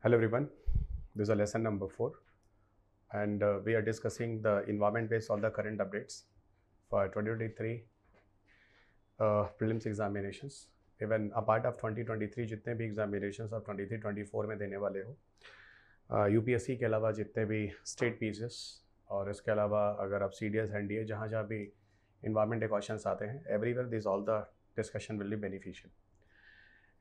Hello everyone, this is lesson number 4 and we are discussing the environment based on the current updates for 2023 prelims examinations. Even a part of 2023 जितने भी examinations आप 23-24 में देने वाले हो, UPSC के अलावा जितने भी स्टेट पीसेस और इसके अलावा अगर आप CDS NDA जहाँ जहाँ भी इन्वायरमेंट के क्वेश्चन आते हैं, everywhere this all the discussion will be beneficial.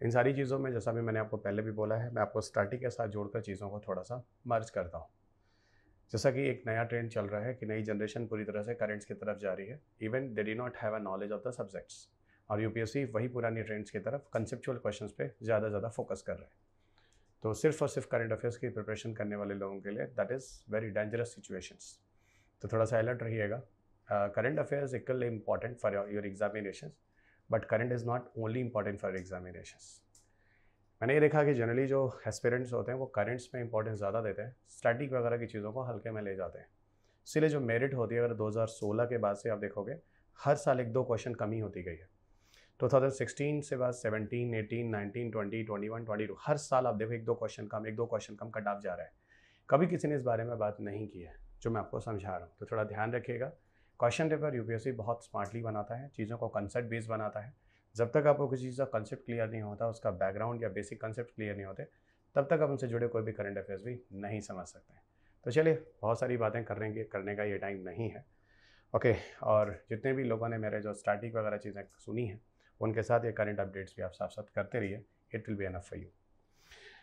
इन सारी चीज़ों में जैसा भी मैंने आपको पहले भी बोला है, मैं आपको स्टैटिक के साथ जोड़कर चीज़ों को थोड़ा सा मर्ज करता हूँ। जैसा कि एक नया ट्रेंड चल रहा है कि नई जनरेशन पूरी तरह से करंट्स की तरफ जा रही है, even they D not have a knowledge of the subjects, और यूपीएससी वही पुरानी ट्रेंड्स की तरफ कंसेप्चुअल क्वेश्चंस पे ज़्यादा फोकस कर रहे हैं। तो सिर्फ और सिर्फ करंट अफेयर्स की प्रिपरेशन करने वाले लोगों के लिए that is very dangerous situations. तो थोड़ा सा अलर्ट रहिएगा। Current affairs equally important for your examinations, but current is not only important for examinations. मैंने ये देखा कि जनरली जो एस्पिरेंट्स होते हैं वो करंट्स में इंपॉर्टेंस ज़्यादा देते हैं, स्टैटिक वगैरह की चीज़ों को हल्के में ले जाते हैं। इसीलिए जो मेरिट होती है, अगर 2016 के बाद से आप देखोगे हर साल 1-2 क्वेश्चन कमी होती गई है। 2016 से बाद 17, 18, 19, 20, 21, 22 हर साल आप देखो 1-2 क्वेश्चन कम कट ऑफ जा रहा है। कभी किसी ने इस बारे में बात नहीं की है जो मैं आपको समझा रहा हूँ। तो थोड़ा ध्यान रखिएगा। क्वेश्चन पेपर यूपीएससी बहुत स्मार्टली बनाता है, चीज़ों को कंसेप्ट बेस्ड बनाता है। जब तक आपको किसी चीज़ का कंसेप्ट क्लियर नहीं होता, उसका बैकग्राउंड या बेसिक कंसेप्ट क्लियर नहीं होते, तब तक आप उनसे जुड़े कोई भी करंट अफेयर्स भी नहीं समझ सकते। तो चलिए, बहुत सारी बातें करने का ये टाइम नहीं है। ओके, और जितने भी लोगों ने मेरे जो स्टैटिक वगैरह चीज़ें सुनी हैं, उनके साथ ये करंट अपडेट्स भी आप साथ साथ करते रहिए। It will be enough for you.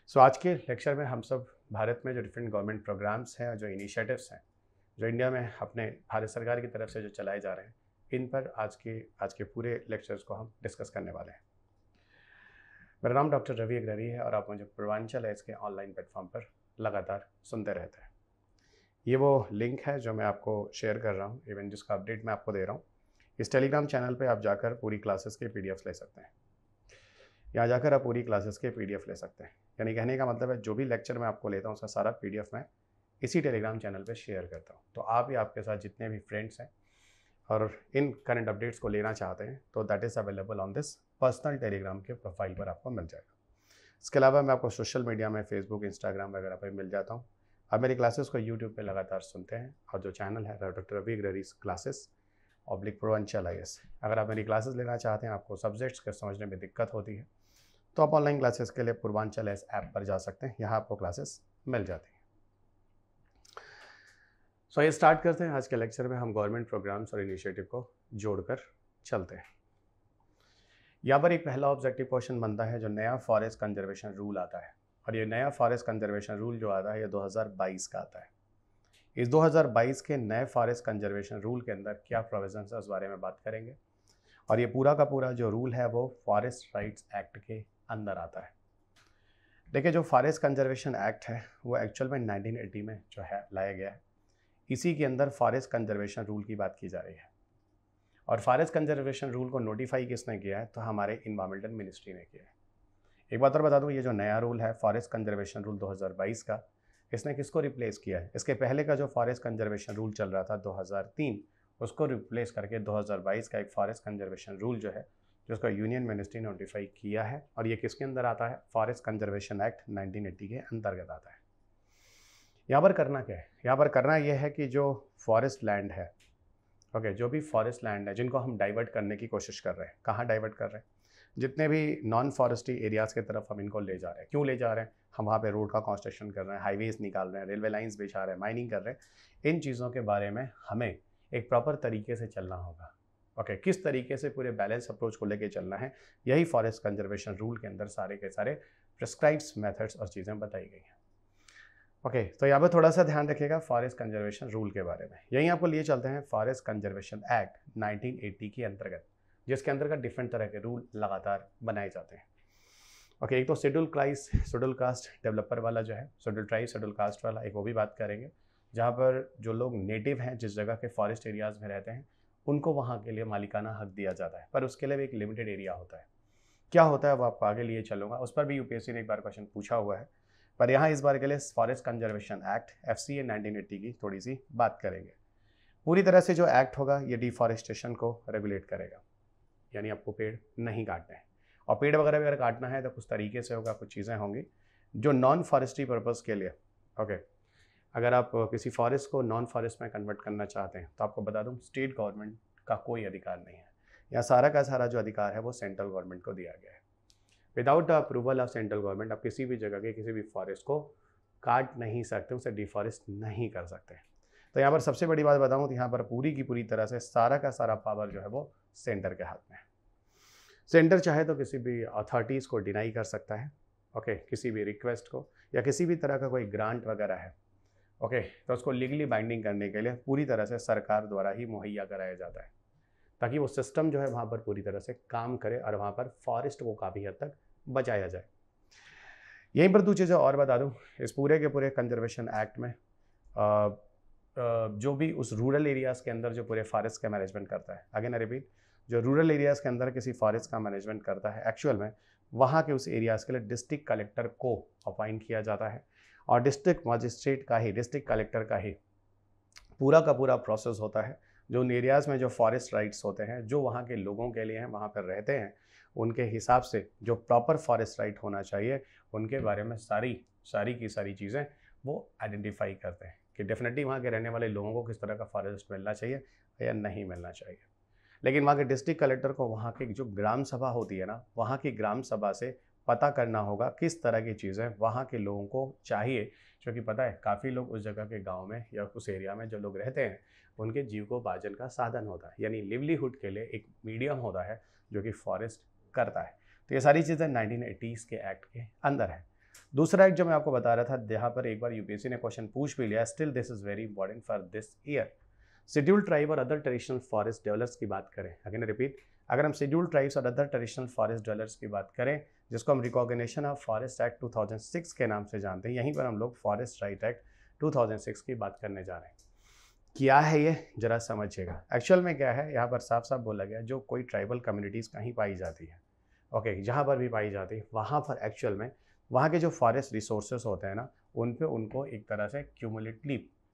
So आज के लेक्चर में हम सब भारत में जो डिफरेंट गवर्नमेंट प्रोग्राम्स हैं, जो इनिशिएटिव्स हैं, जो इंडिया में अपने भारत सरकार की तरफ से जो चलाए जा रहे हैं, इन पर आज के पूरे लेक्चर्स को हम डिस्कस करने वाले हैं। मेरा नाम डॉक्टर रवि अग्रवाल है और आप मुझे पूर्वांचल है इसके ऑनलाइन प्लेटफॉर्म पर लगातार सुनते रहते हैं। ये वो लिंक है जो मैं आपको शेयर कर रहा हूँ, इवन जिसका अपडेट मैं आपको दे रहा हूँ। इस टेलीग्राम चैनल पे आप जाकर पूरी क्लासेस के PDF ले सकते हैं। यहाँ जाकर आप पूरी क्लासेस के PDF ले सकते हैं। यानी कहने का मतलब है जो भी लेक्चर मैं आपको लेता हूँ उसका सारा PDF मैं इसी टेलीग्राम चैनल पर शेयर करता हूँ। तो आप या आपके साथ जितने भी फ्रेंड्स हैं और इन करंट अपडेट्स को लेना चाहते हैं, तो that is available on this personal Telegram के प्रोफाइल पर आपको मिल जाएगा। इसके अलावा मैं आपको सोशल मीडिया में फेसबुक, इंस्टाग्राम वगैरह पर मिल जाता हूँ। आप मेरी क्लासेस को यूट्यूब पे लगातार सुनते हैं, और जो चैनल है doctor Ravi Agarwal classes Purvanchal IAS। अगर आप मेरी क्लासेस लेना चाहते हैं, आपको सब्जेक्ट्स के समझने में दिक्कत होती है, तो आप ऑनलाइन क्लासेस के लिए पूर्वांचल IAS ऐप पर जा सकते हैं। यहाँ आपको क्लासेस मिल जाती हैं। सो ये स्टार्ट करते हैं। आज के लेक्चर में हम गवर्नमेंट प्रोग्राम्स और इनिशिएटिव को जोड़कर चलते हैं। यहाँ पर एक पहला ऑब्जेक्टिव क्वेश्चन बनता है, जो नया फॉरेस्ट कंजर्वेशन रूल आता है, और ये नया फॉरेस्ट कंजर्वेशन रूल जो आता है ये 2022 का आता है। इस 2022 के नए फॉरेस्ट कंजर्वेशन रूल के अंदर क्या प्रोविजंस है उस बारे में बात करेंगे, और ये पूरा का पूरा जो रूल है वो फॉरेस्ट राइट्स एक्ट के अंदर आता है। देखिए, जो फॉरेस्ट कंजर्वेशन एक्ट है वो एक्चुअल में 1980 में जो है लाया गया है। इसी के अंदर फॉरेस्ट कंजर्वेशन रूल की बात की जा रही है, और फॉरेस्ट कंजर्वेशन रूल को नोटिफाई किसने किया है, तो हमारे इन्वायरमेंटल मिनिस्ट्री ने किया है। एक बात और बता दूं, ये जो नया रूल है फॉरेस्ट कंजर्वेशन रूल 2022 का, इसने किसको रिप्लेस किया है? इसके पहले का जो फॉरेस्ट कंजर्वेशन रूल चल रहा था 2003, उसको रिप्लेस करके 2022 का एक फॉरेस्ट कंजर्वेशन रूल जो है, जिसका यूनियन मिनिस्ट्री ने नोटिफाई किया है, और ये किसके अंदर आता है? फॉरेस्ट कंजर्वेशन एक्ट 1980 के अंतर्गत आता है। यहाँ पर करना क्या है? यहाँ पर करना यह है कि जो फॉरेस्ट लैंड है, ओके, जो भी फॉरेस्ट लैंड है जिनको हम डाइवर्ट करने की कोशिश कर रहे हैं, कहाँ डाइवर्ट कर रहे हैं? जितने भी नॉन फॉरेस्ट्री एरियाज़ की तरफ हम इनको ले जा रहे हैं। क्यों ले जा रहे हैं? हम वहाँ पे रोड का कंस्ट्रक्शन कर रहे हैं, हाईवेज निकाल रहे हैं, रेलवे लाइंस बिछा रहे हैं, माइनिंग कर रहे हैं। इन चीज़ों के बारे में हमें एक प्रॉपर तरीके से चलना होगा। ओके, किस तरीके से पूरे बैलेंस अप्रोच को लेके चलना है, यही फॉरेस्ट कंजर्वेशन रूल के अंदर सारे के सारे प्रिस्क्राइब्ड मेथड्स और चीज़ें बताई गई हैं। ओके, तो यहाँ पर थोड़ा सा ध्यान रखिएगा फॉरेस्ट कंजर्वेशन रूल के बारे में। यहीं आपको लिए चलते हैं फॉरेस्ट कंजर्वेशन एक्ट 1980 के अंतर्गत, जिसके अंतर्गत डिफरेंट तरह के रूल लगातार बनाए जाते हैं। ओके, एक तो शेड्यूल कास्ट डेवलपर वाला जो है, शेड्यूल ट्राइब शेड्यूल कास्ट वाला, एक वो भी बात करेंगे, जहाँ पर जो लोग नेटिव हैं, जिस जगह के फॉरेस्ट एरियाज़ में रहते हैं, उनको वहाँ के लिए मालिकाना हक दिया जाता है, पर उसके लिए भी एक लिमिटेड एरिया होता है। क्या होता है वो आपको आगे लिए चलूँगा, उस पर भी यूपीएससी ने एक बार क्वेश्चन पूछा हुआ है, पर यहाँ इस बार के लिए फॉरेस्ट कंजर्वेशन एक्ट FCA 1980 की थोड़ी सी बात करेंगे। पूरी तरह से जो एक्ट होगा ये डिफॉरेस्टेशन को रेगुलेट करेगा, यानी आपको पेड़ नहीं काटने हैं, और पेड़ वगैरह भी अगर काटना है तो कुछ तरीके से होगा, कुछ चीज़ें होंगी। जो नॉन फॉरेस्ट्री पर्पज़ के लिए, ओके, अगर आप किसी फॉरेस्ट को नॉन फॉरेस्ट में कन्वर्ट करना चाहते हैं तो आपको बता दूं स्टेट गवर्नमेंट का कोई अधिकार नहीं है। यहाँ सारा का सारा जो अधिकार है वो सेंट्रल गवर्नमेंट को दिया गया है। Without the approval of central government आप किसी भी जगह के किसी भी फॉरेस्ट को काट नहीं सकते, उसे डिफॉरेस्ट नहीं कर सकते। तो यहाँ पर सबसे बड़ी बात बताऊँ तो यहाँ पर पूरी की पूरी तरह से सारा का सारा पावर जो है वो सेंटर के हाथ में है। सेंटर चाहे तो किसी भी अथॉरिटीज़ को डिनाई कर सकता है, ओके, किसी भी रिक्वेस्ट को या किसी भी तरह का कोई ग्रांट वगैरह है, ओके, तो उसको लीगली बाइंडिंग करने के लिए पूरी तरह से सरकार द्वारा ही मुहैया कराया जाता है, ताकि वो सिस्टम जो है वहाँ पर पूरी तरह से काम करे और वहाँ पर फॉरेस्ट को काफ़ी हद तक बचाया जाए। यहीं पर दो चीज़ें और बता दूँ, इस पूरे के पूरे कंजर्वेशन एक्ट में जो भी उस रूरल एरियाज़ के अंदर जो पूरे फॉरेस्ट का मैनेजमेंट करता है, अगेन आई रिपीट, जो रूरल एरियाज़ के अंदर किसी फॉरेस्ट का मैनेजमेंट करता है, एक्चुअल में वहाँ के उस एरियाज़ के लिए डिस्ट्रिक्ट कलेक्टर को अपॉइंट किया जाता है और डिस्ट्रिक्ट मजिस्ट्रेट का ही, डिस्ट्रिक्ट कलेक्टर का ही पूरा का पूरा प्रोसेस होता है। जो उन एरियाज़ में जो फॉरेस्ट राइट्स होते हैं, जो वहाँ के लोगों के लिए हैं, वहाँ पर रहते हैं, उनके हिसाब से जो प्रॉपर फॉरेस्ट राइट होना चाहिए, उनके बारे में सारी की सारी चीज़ें वो आइडेंटिफाई करते हैं कि डेफिनेटली वहाँ के रहने वाले लोगों को किस तरह का फॉरेस्ट मिलना चाहिए या नहीं मिलना चाहिए। लेकिन वहाँ के डिस्ट्रिक्ट कलेक्टर को वहाँ की जो ग्राम सभा होती है ना, वहाँ की ग्राम सभा से पता करना होगा किस तरह की चीज़ें वहाँ के लोगों को चाहिए, क्योंकि पता है काफ़ी लोग उस जगह के गांव में या उस एरिया में जो लोग रहते हैं उनके जीविकोपार्जन का साधन होता है, यानी लिवलीहुड के लिए एक मीडियम होता है जो कि फॉरेस्ट करता है। तो ये सारी चीज़ें 1980s के एक्ट के अंदर है। दूसरा एक्ट जो मैं आपको बता रहा था, यहाँ पर एक बार यूपीएससी ने क्वेश्चन पूछ भी लिया, still this is very important for this year. Scheduled tribe और अदर ट्रेडिशनल फॉरेस्ट डेवलपर्स की बात करें, अगेन रिपीट, अगर हम शेड्यूल्ड ट्राइब्स और अदर ट्रेडिशनल फॉरेस्ट डेवलपर्स की बात करें, जिसको हम रिकॉग्निशन ऑफ फॉरेस्ट एक्ट 2006 के नाम से जानते हैं, यहीं पर हम लोग फॉरेस्ट राइट एक्ट 2006 की बात करने जा रहे हैं। क्या है ये, जरा समझिएगा। एक्चुअल में क्या है, यहाँ पर साफ साफ बोला गया, जो कोई ट्राइबल कम्युनिटीज़ कहीं पाई जाती है, ओके, जहाँ पर भी पाई जाती है, वहाँ पर एक्चुअल में वहाँ के जो फॉरेस्ट रिसोर्सेज होते हैं ना, उन पे उनको एक तरह से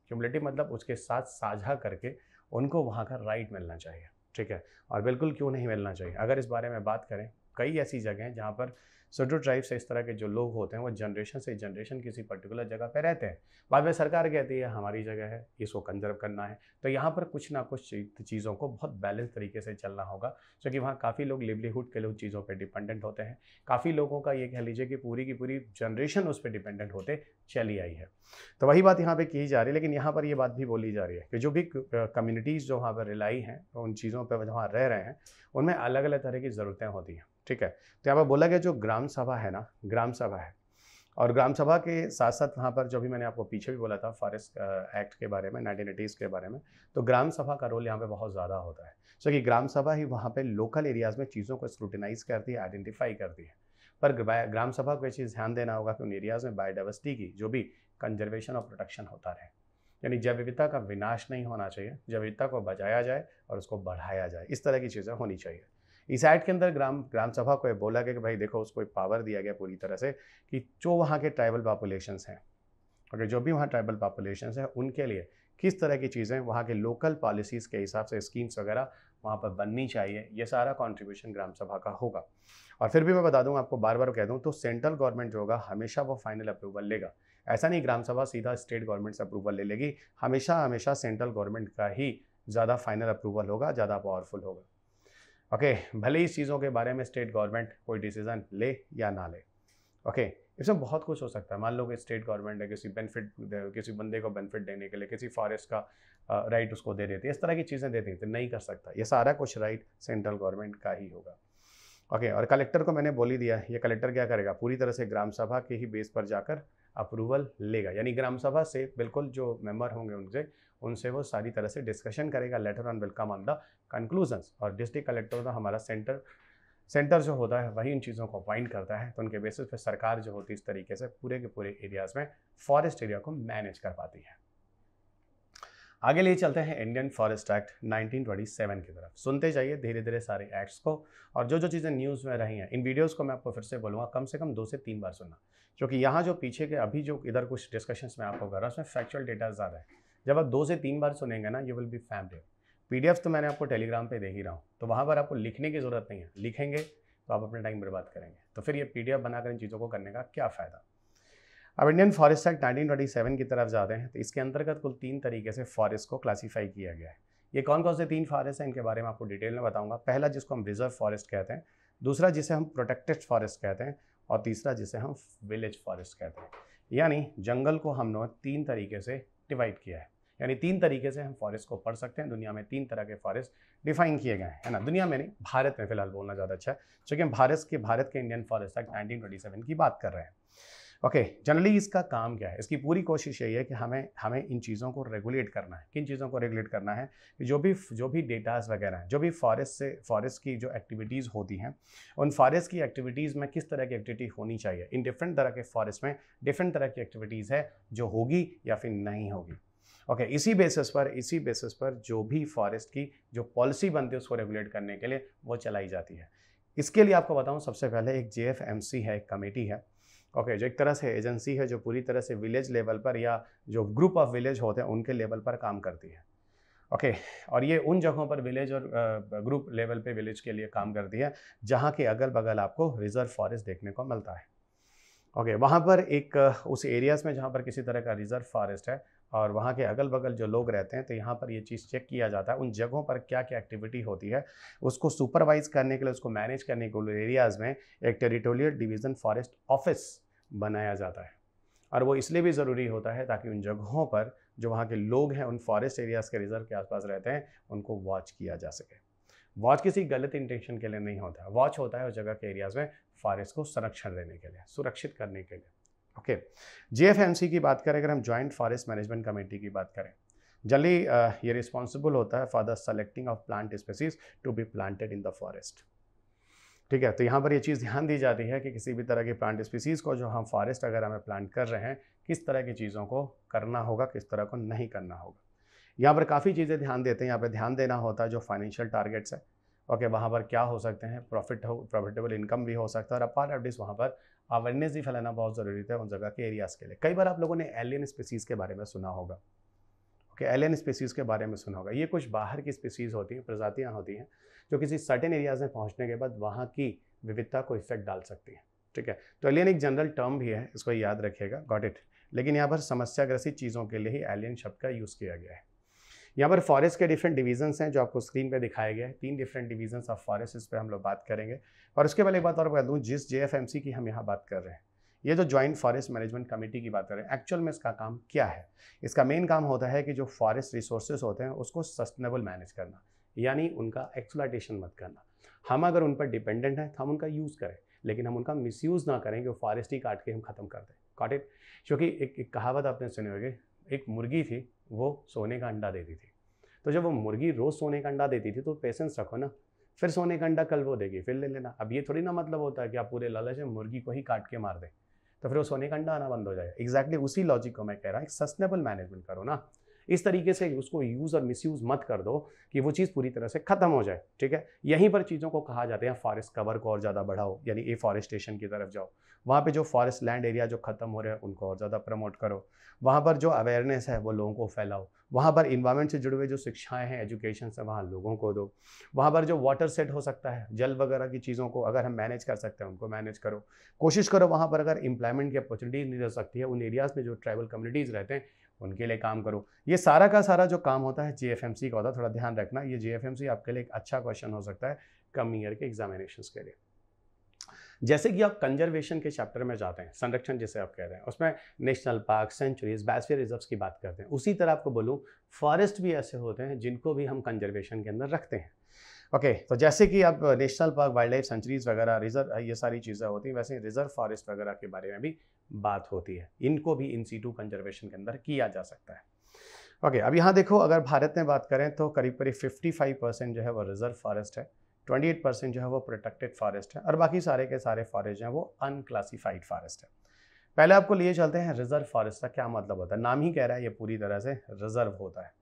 क्यूमुलेटिव मतलब उसके साथ साझा करके उनको वहाँ का राइट मिलना चाहिए, ठीक है। और बिल्कुल क्यों नहीं मिलना चाहिए, अगर इस बारे में बात करें, कई ऐसी जगह हैं जहाँ पर शेड्यूल्ड ट्राइब से इस तरह के जो लोग होते हैं वो जनरेशन से जनरेशन किसी पर्टिकुलर जगह पे रहते हैं, बाद में सरकार कहती है हमारी जगह है, इसको कंजर्व करना है। तो यहाँ पर कुछ ना कुछ चीज़ों को बहुत बैलेंस तरीके से चलना होगा, क्योंकि वहाँ काफ़ी लोग लिवलीहुड के लिए उन चीज़ों पर डिपेंडेंट होते हैं। काफ़ी लोगों का ये कह लीजिए कि पूरी की पूरी जनरेशन उस पर डिपेंडेंट होते चली आई है। तो वही बात यहाँ पर की जा रही है, लेकिन यहाँ पर ये बात भी बोली जा रही है कि जो भी कम्युनिटीज़ जो वहाँ पर रिलाई हैं, उन चीज़ों पर जहाँ रह रहे हैं, उनमें अलग अलग तरह की ज़रूरतें होती हैं, ठीक है। तो यहाँ पर बोला गया जो ग्राम सभा है ना, ग्राम सभा है, और ग्राम सभा के साथ साथ वहाँ पर जो भी मैंने आपको पीछे भी बोला था फॉरेस्ट एक्ट के बारे में, 1980s के बारे में, तो ग्राम सभा का रोल यहाँ पे बहुत ज़्यादा होता है, क्योंकि ग्राम सभा ही वहाँ पे लोकल एरियाज़ में चीज़ों को स्क्रूटिनाइज करती है, आइडेंटिफाई करती है। पर ग्राम सभा को ये चीज़ ध्यान देना होगा कि उन एरियाज़ में बायोडाइवर्सिटी की जो भी कंजर्वेशन और प्रोटेक्शन होता रहे, यानी जैव विविधता का विनाश नहीं होना चाहिए, जैव विविधता को बचाया जाए और उसको बढ़ाया जाए, इस तरह की चीज़ें होनी चाहिए। इस एक्ट के अंदर ग्राम सभा को ये बोला गया कि भाई देखो, उसको एक पावर दिया गया पूरी तरह से कि जो वहाँ के ट्राइबल पॉपुलेशंस हैं, अगर जो भी वहाँ ट्राइबल पॉपुलेशंस हैं, उनके लिए किस तरह की चीज़ें वहाँ के लोकल पॉलिसीज़ के हिसाब से स्कीम्स वगैरह वहाँ पर बननी चाहिए, ये सारा कॉन्ट्रीब्यूशन ग्राम सभा का होगा। और फिर भी मैं बता दूँ आपको, बार बार कह दूँ, तो सेंट्रल गवर्नमेंट जो होगा हमेशा वो फाइनल अप्रूवल लेगा। ऐसा नहीं ग्राम सभा सीधा स्टेट गवर्नमेंट से अप्रूवल ले लेगी, हमेशा सेंट्रल गवर्नमेंट का ही ज़्यादा फाइनल अप्रूवल होगा, ज़्यादा पावरफुल होगा। ओके, भले ही इस चीज़ों के बारे में स्टेट गवर्नमेंट कोई डिसीजन ले या ना ले, ओके, इसमें बहुत कुछ हो सकता है। मान लो कि स्टेट गवर्नमेंट है किसी बंदे को बेनिफिट देने के लिए किसी फॉरेस्ट का राइट उसको दे देती है, इस तरह की चीज़ें दे देती है, नहीं कर सकता। ये सारा कुछ राइट सेंट्रल गवर्नमेंट का ही होगा, ओके। और कलेक्टर को मैंने बोल ही दिया, ये कलेक्टर क्या करेगा, पूरी तरह से ग्राम सभा के ही बेस पर जाकर अप्रूवल लेगा, यानी ग्राम सभा से बिल्कुल जो मेंबर होंगे उनसे वो सारी तरह से डिस्कशन करेगा, later on will come on the conclusions. और डिस्ट्रिक्ट कलेक्टर तो हमारा सेंटर जो होता है वही इन चीज़ों को अपॉइंट करता है, तो उनके बेसिस पे सरकार जो होती है इस तरीके से पूरे के पूरे एरियाज़ में फॉरेस्ट एरिया को मैनेज कर पाती है। आगे ले चलते हैं इंडियन फॉरेस्ट एक्ट 1927 की तरफ। सुनते जाइए धीरे धीरे सारे एक्ट्स को, और जो जो चीज़ें न्यूज़ में रही हैं, इन वीडियोस को मैं आपको फिर से बोलूँगा कम से कम 2 से 3 बार सुनना, क्योंकि यहाँ जो पीछे के अभी जो इधर कुछ डिस्कशंस में आपको कर रहा हूँ उसमें फैक्चुअल डेटा ज़्यादा है। जब आप 2 से 3 बार सुनेंगे ना, you will be familiar. PDF तो मैंने आपको टेलीग्राम पे दे ही रहा हूँ, तो वहाँ पर आपको लिखने की ज़रूरत नहीं है, लिखेंगे तो आप अपना टाइम बर्बाद करेंगे, तो फिर ये PDF बनाकर इन चीज़ों को करने का क्या फ़ायदा। अब इंडियन फॉरेस्ट एक्ट 1927 की तरफ जाते हैं तो इसके अंतर्गत कुल 3 तरीके से फॉरेस्ट को क्लासीफाई किया गया है। ये कौन कौन से 3 फॉरेस्ट हैं इनके बारे में आपको डिटेल में बताऊंगा। पहला जिसको हम रिजर्व फॉरेस्ट कहते हैं, दूसरा जिसे हम प्रोटेक्टेड फॉरेस्ट कहते हैं, और तीसरा जिसे हम विलेज फॉरेस्ट कहते हैं। यानी जंगल को हमने 3 तरीके से डिवाइड किया है, यानी 3 तरीके से हम फॉरेस्ट को पढ़ सकते हैं। दुनिया में 3 तरह के फॉरेस्ट डिफाइन किए गए हैं, है ना। दुनिया में नहीं, भारत में फिलहाल बोलना ज़्यादा अच्छा है, क्योंकि हम भारत के इंडियन फॉरेस्ट एक्ट 1927 की बात कर रहे हैं। ओके, जनरली इसका काम क्या है? इसकी पूरी कोशिश यही है कि हमें इन चीज़ों को रेगुलेट करना है। किन चीज़ों को रेगुलेट करना है? जो भी डेटास वगैरह हैं, जो भी फॉरेस्ट की जो एक्टिविटीज़ होती हैं, उन फॉरेस्ट की एक्टिविटीज़ में किस तरह की एक्टिविटी होनी चाहिए। इन डिफरेंट तरह के फॉरेस्ट में डिफरेंट तरह की एक्टिविटीज़ है जो होगी या फिर नहीं होगी। ओके, इसी बेसिस पर जो भी फॉरेस्ट की जो पॉलिसी बनती है उसको रेगुलेट करने के लिए वो चलाई जाती है। इसके लिए आपको बताऊं, सबसे पहले एक JFMC है, एक कमेटी है। ओके, जो एक तरह से एजेंसी है जो पूरी तरह से विलेज लेवल पर या जो ग्रुप ऑफ विलेज होते हैं उनके लेवल पर काम करती है। ओके, और ये उन जगहों पर विलेज और ग्रुप लेवल पे विलेज के लिए काम करती है जहाँ के अगल बगल आपको रिजर्व फॉरेस्ट देखने को मिलता है। ओके, वहाँ पर एक उस एरियाज़ में जहाँ पर किसी तरह का रिजर्व फॉरेस्ट है और वहाँ के अगल बगल जो लोग रहते हैं, तो यहाँ पर ये चीज़ चेक किया जाता है उन जगहों पर क्या क्या एक्टिविटी होती है, उसको सुपरवाइज करने के लिए, उसको मैनेज करने के लिए एरियाज़ में एक टेरिटोरियल डिवीज़न फॉरेस्ट ऑफिस बनाया जाता है। और वो इसलिए भी ज़रूरी होता है ताकि उन जगहों पर जो वहाँ के लोग हैं, उन फॉरेस्ट एरियाज़ के रिजर्व के आसपास रहते हैं, उनको वॉच किया जा सके। वॉच किसी गलत इंटेंशन के लिए नहीं होता है, वॉच होता है उस जगह के एरियाज़ में फॉरेस्ट को संरक्षण देने के लिए, सुरक्षित करने के लिए। ओके, JFMC की बात करें, अगर हम जॉइंट फॉरेस्ट मैनेजमेंट कमेटी की बात करें, जनरली ये रिस्पॉन्सिबल होता है for the selecting of plant species to be planted in the forest. ठीक है, तो यहाँ पर ये चीज़ ध्यान दी जाती है कि किसी भी तरह की प्लांट स्पीसीज़ को जो हम फॉरेस्ट अगर हमें प्लांट कर रहे हैं, किस तरह की चीज़ों को करना होगा, किस तरह को नहीं करना होगा। यहाँ पर काफ़ी चीज़ें ध्यान देते हैं। यहाँ पर ध्यान देना होता है जो फाइनेंशियल टारगेट्स है। ओके, वहाँ पर क्या हो सकते हैं, प्रॉफिटेबल इनकम भी हो सकता है, और अपार्ट ऑफ दिस वहाँ पर अवेयरनेस भी फैलाना बहुत ज़रूरी था उन जगह के एरियाज़ के लिए। कई बार आप लोगों ने एलियन स्पीसीज़ के बारे में सुना होगा। ओके, एलियन स्पीसीज़ के बारे में सुना होगा। ये कुछ बाहर की स्पीसीज़ होती हैं, प्रजातियाँ होती हैं जो किसी सर्टेन एरियाज़ में पहुँचने के बाद वहाँ की विविधता को इफेक्ट डाल सकती हैं। ठीक है, तो एलियन एक जनरल टर्म भी है, इसको याद रखिएगा, गॉट इट। लेकिन यहाँ पर समस्याग्रसित चीज़ों के लिए ही एलियन शब्द का यूज़ किया गया है। यहाँ पर फॉरेस्ट के डिफरेंट डिवीजन्स हैं जो आपको स्क्रीन पे दिखाए गए हैं। 3 डिफरेंट डिवीजन्स ऑफ फॉरेस्ट, इस पर हम लोग बात करेंगे। और उसके पहले एक बात और बता दूँ, जिस JFMC की हम यहाँ बात कर रहे हैं, ये जो जॉइंट फॉरेस्ट मैनेजमेंट कमेटी की बात कर रहे हैं, एक्चुअल में इसका काम क्या है? इसका मेन काम होता है कि जो फॉरेस्ट रिसोर्सेज होते हैं उसको सस्टेनेबल मैनेज करना, यानी उनका एक्सप्लॉयटेशन मत करना। हम अगर उन पर डिपेंडेंट हैं तो हम उनका यूज़ करें, लेकिन हम उनका मिसयूज़ ना करें कि वो फॉरेस्ट ही काट के हम ख़त्म कर दें। काट इट। क्योंकि एक कहावत आपने सुनी होगी, एक मुर्गी थी, वो सोने का अंडा देती थी। तो जब वो मुर्गी रोज़ सोने का अंडा देती थी तो पेशेंस रखो ना, फिर सोने का अंडा कल वो देगी, फिर ले लेना। अब ये थोड़ी ना मतलब होता है कि आप पूरे लालच में मुर्गी को ही काट के मार दें तो फिर वो सोने का अंडा आना बंद हो जाएगा। एग्जैक्टली उसी लॉजिक को मैं कह रहा हूँ, सस्टेनेबल मैनेजमेंट करो ना, इस तरीके से उसको यूज़ और मिसयूज़ मत कर दो कि वो चीज़ पूरी तरह से ख़त्म हो जाए। ठीक है, यहीं पर चीज़ों को कहा जाते हैं फॉरेस्ट कवर को और ज़्यादा बढ़ाओ, यानी एफॉरेस्टेशन की तरफ जाओ। वहाँ पे जो फॉरेस्ट लैंड एरिया जो ख़त्म हो रहे हैं उनको और ज़्यादा प्रमोट करो। वहाँ पर जो अवेयरनेस है वो लोगों को फैलाओ। वहाँ पर इन्वायरमेंट से जुड़े हुए जो शिक्षाएँ हैं, एजुकेशन से, वहाँ लोगों को दो। वहाँ पर जो वाटर सेट हो सकता है, जल वगैरह की चीज़ों को अगर हम मैनेज कर सकते हैं उनको मैनेज करो। कोशिश करो वहाँ पर अगर एम्प्लॉयमेंट की अपॉर्चुनिटीज़ नहीं रह सकती है, उन एरियाज़ में जो ट्राइबल कम्युनिटीज़ रहते हैं उनके लिए काम करो। ये सारा का सारा जो काम होता है JFMC का होता है। थोड़ा ध्यान रखना, ये JFMC आपके लिए एक अच्छा क्वेश्चन हो सकता है कम ईयर के एग्जामिनेशंस के लिए। जैसे कि आप कंजर्वेशन के चैप्टर में जाते हैं, संरक्षण जिसे आप कह रहे हैं, उसमें national park, sanctuaries, biosphere reserves की बात करते हैं। उसी तरह आपको बोलूँ, फॉरेस्ट भी ऐसे होते हैं जिनको भी हम कंजर्वेशन के अंदर रखते हैं। ओके, तो जैसे कि आप national park, wild life sanctuaries वगैरह, रिजर्व, ये सारी चीज़ें होती हैं, वैसे रिजर्व फॉरेस्ट वगैरह के बारे में भी बात होती है। इनको भी इन सीटू कंजर्वेशन के अंदर किया जा सकता है। ओके, अब यहाँ देखो, अगर भारत में बात करें तो करीब 55% जो है वो रिजर्व फॉरेस्ट है, 28% जो है वो प्रोटेक्टेड फॉरेस्ट है, और बाकी सारे के सारे फॉरेस्ट जो हैं वो अनक्लासीफाइड फॉरेस्ट है। पहले आपको लिए चलते हैं रिजर्व फॉरेस्ट का क्या मतलब होता है। नाम ही कह रहा है ये पूरी तरह से रिजर्व होता है।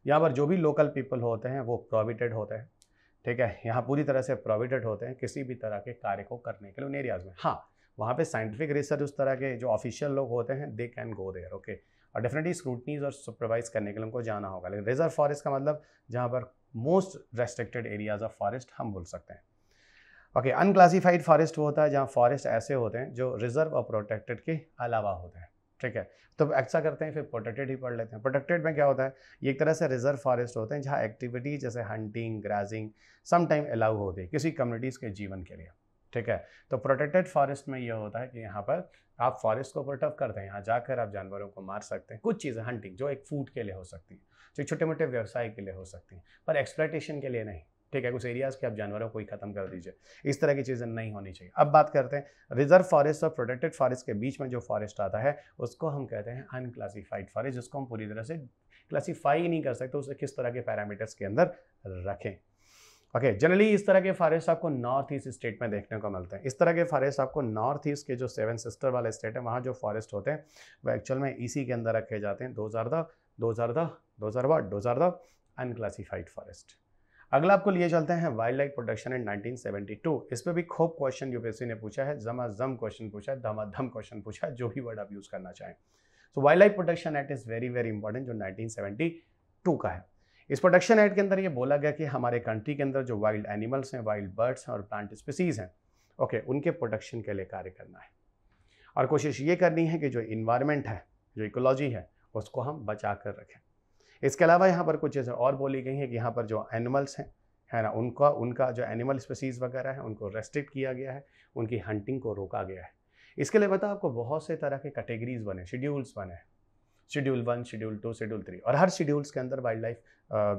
यहाँ पर जो भी लोकल पीपल होते हैं वो प्रोहिबिटेड होते हैं। ठीक है, यहाँ पूरी तरह से प्रोहिबिटेड होते हैं किसी भी तरह के कार्य को करने के लिए उन एरियाज़ में। हाँ, वहाँ पे साइंटिफिक रिसर्च, उस तरह के जो ऑफिशियल लोग होते हैं, they can go there. Okay, और डेफिनेटली स्क्रूटनीज और सुपरवाइज करने के लिए उनको जाना होगा। लेकिन रिजर्व फॉरेस्ट का मतलब जहाँ पर most restricted areas of forest हम बोल सकते हैं। ओके, अनक्लासीफाइड फॉरेस्ट वो होता है जहाँ फॉरेस्ट ऐसे होते हैं जो रिजर्व और प्रोटेक्टेड के अलावा होते हैं। ठीक है, तो ऐसा करते हैं फिर प्रोटेक्टेड ही पढ़ लेते हैं। प्रोटेक्टेड में क्या होता है, ये एक तरह से रिजर्व फॉरेस्ट होते हैं जहाँ एक्टिविटी जैसे हंटिंग, ग्राजिंग सम टाइम अलाउ होती है किसी कम्युनिटीज़ के जीवन के लिए, ठीक है। तो प्रोटेक्टेड फॉरेस्ट में ये होता है कि यहाँ पर आप फॉरेस्ट को प्रोटेक्ट करते हैं, यहाँ जाकर आप जानवरों को मार सकते हैं, कुछ चीज़ें हंटिंग जो एक फूड के लिए हो सकती है, जो छोटे मोटे व्यवसाय के लिए हो सकती हैं, पर एक्सप्लॉयटेशन के लिए नहीं, ठीक है। कुछ एरियाज़ के आप जानवरों को ही खत्म कर दीजिए, इस तरह की चीज़ें नहीं होनी चाहिए। अब बात करते हैं रिजर्व फॉरेस्ट और प्रोटेक्टेड फॉरेस्ट के बीच में जो फॉरेस्ट आता है उसको हम कहते हैं अनक्लासिफाइड फॉरेस्ट, जिसको हम पूरी तरह से क्लासीफाई ही नहीं कर सकते उसे किस तरह के पैरामीटर्स के अंदर रखें। ओके, जनरली इस तरह के फॉरेस्ट आपको नॉर्थ ईस्ट स्टेट में देखने को मिलते हैं। इस तरह के फॉरेस्ट आपको नॉर्थ ईस्ट के जो 7 सिस्टर वाले स्टेट है वहाँ जो फॉरेस्ट होते हैं वो एक्चुअल में ईसी के अंदर रखे जाते हैं। Those are the unclassified forest. अगला आपको लिए चलते हैं वाइल्ड लाइफ प्रोटेक्शन इन 1972। इस पर भी खूब क्वेश्चन यूपीएससी ने पूछा है, जमाजम क्वेश्चन पूछा है, धमाधम क्वेश्चन पूछा है, जो भी वर्ड आप यूज करना चाहें। So wild life protection act is very very important जो 1972 का है। इस प्रोटेक्शन एक्ट के अंदर ये बोला गया कि हमारे कंट्री के अंदर जो वाइल्ड एनिमल्स हैं, वाइल्ड बर्ड्स हैं और प्लांट स्पीसीज हैं, ओके, उनके प्रोटेक्शन के लिए कार्य करना है और कोशिश ये करनी है कि जो इन्वायरमेंट है, जो इकोलॉजी है, उसको हम बचा कर रखें। इसके अलावा यहाँ पर कुछ चीज़ें और बोली गई हैं कि यहाँ पर जो एनिमल्स हैं, है ना, उनका जो एनिमल स्पीसीज वगैरह है उनको रेस्ट्रिक्ट किया गया है, उनकी हंटिंग को रोका गया है। इसके लिए बता आपको बहुत से तरह के कैटेगरीज बने, शेड्यूल्स बने, शेड्यूल 1, शेड्यूल 2, शेड्यूल 3, और हर शेड्यूल्स के अंदर वाइल्ड लाइफ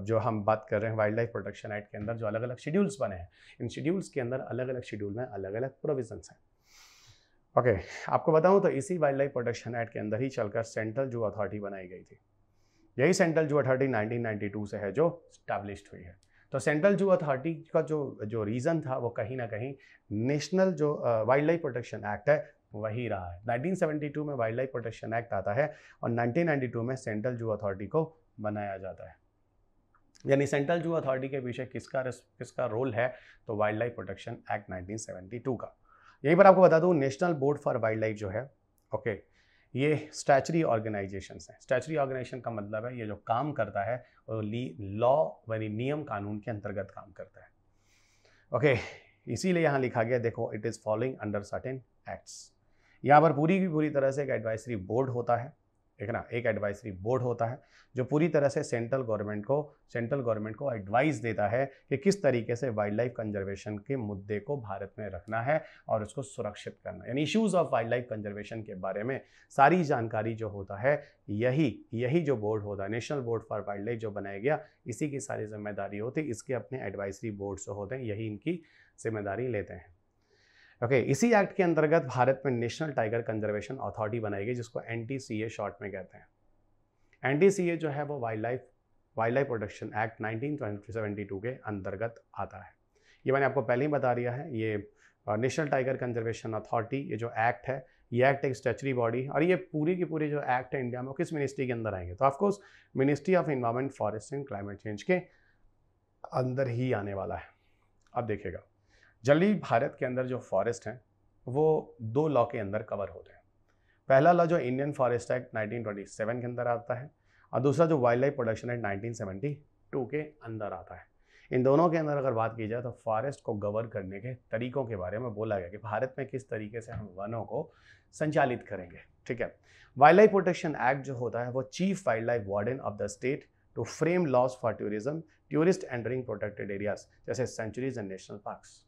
जो हम बात कर रहे हैं वाइल्ड लाइफ प्रोटेक्शन एक्ट के अंदर जो अलग अलग शेड्यूल्स बने हैं, इन शेड्यूल्स के अंदर अलग अलग शेड्यूल में अलग अलग प्रोविजंस हैं। ओके, आपको बताऊं तो इसी वाइल्ड लाइफ प्रोटेक्शन एक्ट के अंदर ही चलकर सेंट्रल जू अथॉरिटी बनाई गई थी। यही सेंट्रल जू अथॉरिटी 1992 से है जो स्टैब्लिश्ड हुई है। तो सेंट्रल जू अथॉरिटी का जो रीज़न था वो कहीं ना कहीं नेशनल जो वाइल्ड लाइफ प्रोटेक्शन एक्ट है वही रहा है। 1972 में वाइल्ड लाइफ प्रोटेक्शन एक्ट आता है और 1992 में सेंट्रल जू अथॉरिटी को बनाया जाता है। यानी सेंट्रल जू अथॉरिटी के पीछे किसका रोल है, तो वाइल्ड लाइफ प्रोटेक्शन एक्ट 1972 का। यहीं पर आपको बता दूं national board for wild life जो है, ओके, ये स्टैचुटरी ऑर्गेनाइजेशंस हैं। स्टैचुरी ऑर्गेनाइजेशन का मतलब है ये जो काम करता है वो लॉ यानी नियम कानून के अंतर्गत काम करता है। ओके, इसीलिए यहाँ लिखा गया, देखो, it is following under certain acts. यहाँ पर पूरी की पूरी तरह से एक एडवाइजरी बोर्ड होता है, एक ना, एक एडवाइजरी बोर्ड होता है जो पूरी तरह से सेंट्रल गवर्नमेंट को एडवाइस देता है कि किस तरीके से वाइल्ड लाइफ कंजर्वेशन के मुद्दे को भारत में रखना है और उसको सुरक्षित करना है। यानी issues of wild life conservation के बारे में सारी जानकारी जो होता है यही जो बोर्ड होता है, national board for wild life जो बनाया गया, इसी की सारी जिम्मेदारी होती है। इसके अपने एडवाइजरी बोर्ड जो होते हैं यही इनकी जिम्मेदारी लेते हैं। ओके, इसी एक्ट के अंतर्गत भारत में नेशनल टाइगर कंजर्वेशन अथॉरिटी बनाई गई जिसको NTCA शॉर्ट में कहते हैं। NTCA जो है वो वाइल्ड लाइफ प्रोटेक्शन एक्ट 1972 के अंतर्गत आता है। ये मैंने आपको पहले ही बता दिया है। ये नेशनल टाइगर कंजर्वेशन अथॉरिटी, ये जो एक्ट है, ये एक्ट एक स्टैचुरी बॉडी, और ये पूरी की पूरी जो एक्ट है इंडिया में वो किस मिनिस्ट्री के अंदर आएंगे, तो of course ministry of environment, forest and climate change के अंदर ही आने वाला है। अब देखिएगा, जल्दी भारत के अंदर जो फॉरेस्ट हैं वो 2 लॉ के अंदर कवर होते हैं। पहला लॉ जो इंडियन फॉरेस्ट एक्ट 1927 के अंदर आता है और दूसरा जो वाइल्ड लाइफ प्रोटेक्शन एक्ट 1972 के अंदर आता है। इन दोनों के अंदर अगर बात की जाए तो फॉरेस्ट को गवर्न करने के तरीकों के बारे में बोला गया कि भारत में किस तरीके से हम वनों को संचालित करेंगे, ठीक है। वाइल्ड लाइफ प्रोटेक्शन एक्ट जो होता है वो chief wild life warden of the state to frame laws for tourist entering protected areas जैसे सेंचुरीज एंड नेशनल पार्क्स।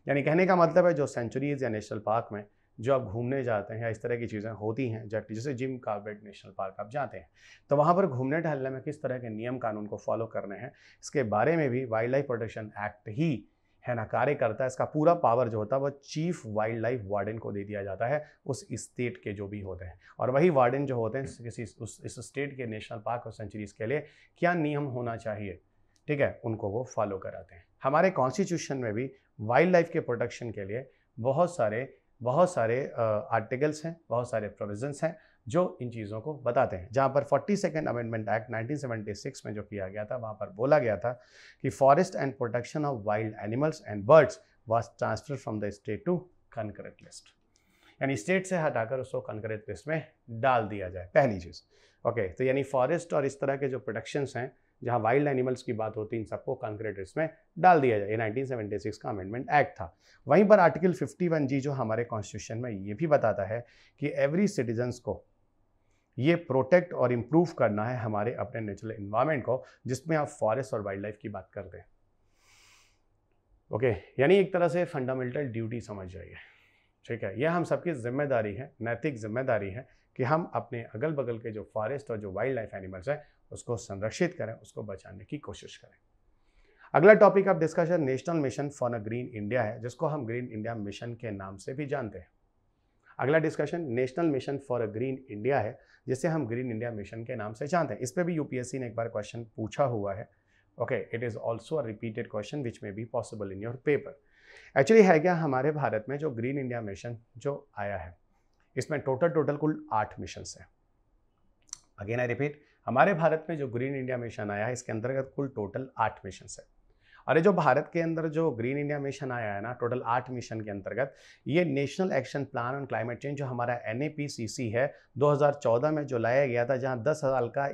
यानी कहने का मतलब है जो सेंचुरीज या नेशनल पार्क में जो आप घूमने जाते हैं या इस तरह की चीज़ें होती हैं, जैसे जिम कॉर्बेट नेशनल पार्क आप जाते हैं, तो वहाँ पर घूमने टहलने में किस तरह के नियम कानून को फॉलो करने हैं, इसके बारे में भी वाइल्ड लाइफ प्रोटेक्शन एक्ट ही है ना कार्य करता है। इसका पूरा पावर जो होता है वो चीफ वाइल्ड लाइफ वार्डन को दे दिया जाता है, उस स्टेट के जो भी होते हैं, और वही वार्डन जो होते हैं किसी इस स्टेट के नेशनल पार्क और सेंचुरीज के लिए क्या नियम होना चाहिए, ठीक है, उनको वो फॉलो कराते हैं। हमारे कॉन्स्टिट्यूशन में भी वाइल्ड लाइफ के प्रोटेक्शन के लिए बहुत सारे आर्टिकल्स हैं, बहुत सारे प्रोविजंस हैं जो इन चीज़ों को बताते हैं। जहाँ पर 42nd अमेंडमेंट एक्ट 1976 में जो किया गया था, वहाँ पर बोला गया था कि forest and protection of wild animals and birds was transfer from the state to concurrent list. यानी स्टेट से हटाकर उसको कंकरेंट लिस्ट में डाल दिया जाए, पहली चीज़। ओके, तो यानी फॉरेस्ट और इस तरह के जो प्रोटेक्शंस हैं जहाँ वाइल्ड एनिमल्स की बात होती है, इन सबको कंकरेंट लिस्ट में डाल दिया जाए। ये 1976 का अमेंडमेंट एक्ट था। वहीं पर आर्टिकल 51G जो हमारे कॉन्स्टिट्यूशन में ये भी बताता है कि एवरी सिटीजन्स को ये प्रोटेक्ट और इम्प्रूव करना है हमारे अपने नेचुरल इन्वायरमेंट को, जिसमें आप फॉरेस्ट और वाइल्ड लाइफ की बात करते हैं। ओके, यानी एक तरह से फंडामेंटल ड्यूटी समझ जाइए, ठीक है। यह हम सबकी जिम्मेदारी है, नैतिक जिम्मेदारी है कि हम अपने अगल बगल के जो फॉरेस्ट और जो वाइल्ड लाइफ एनिमल्स हैं उसको संरक्षित करें, उसको बचाने की कोशिश करें। अगला topic of discussion national mission for a green India है, जिसको हम ग्रीन इंडिया मिशन के नाम से भी जानते हैं। अगला discussion national mission for a green India है, जिसे हम ग्रीन इंडिया मिशन के नाम से जानते हैं। इस पर भी यूपीएससी ने एक बार क्वेश्चन पूछा हुआ है। Okay, it is also a repeated question which may be possible in your paper. Actually है क्या, हमारे भारत में जो ग्रीन इंडिया मिशन जो आया है, इसमें टोटल कुल 8 मिशंस हैं। अगेन आई रिपीट, हमारे भारत में जो ग्रीन इंडिया मिशन आया है, इसके अंतर्गत कुल टोटल 8 मिशंस है। और ये जो भारत के अंदर जो ग्रीन इंडिया मिशन आया है ना, टोटल 8 मिशन के अंतर्गत, ये national action plan on climate change जो हमारा NAPCC है 2014 में जो लाया गया था, जहाँ 10 साल का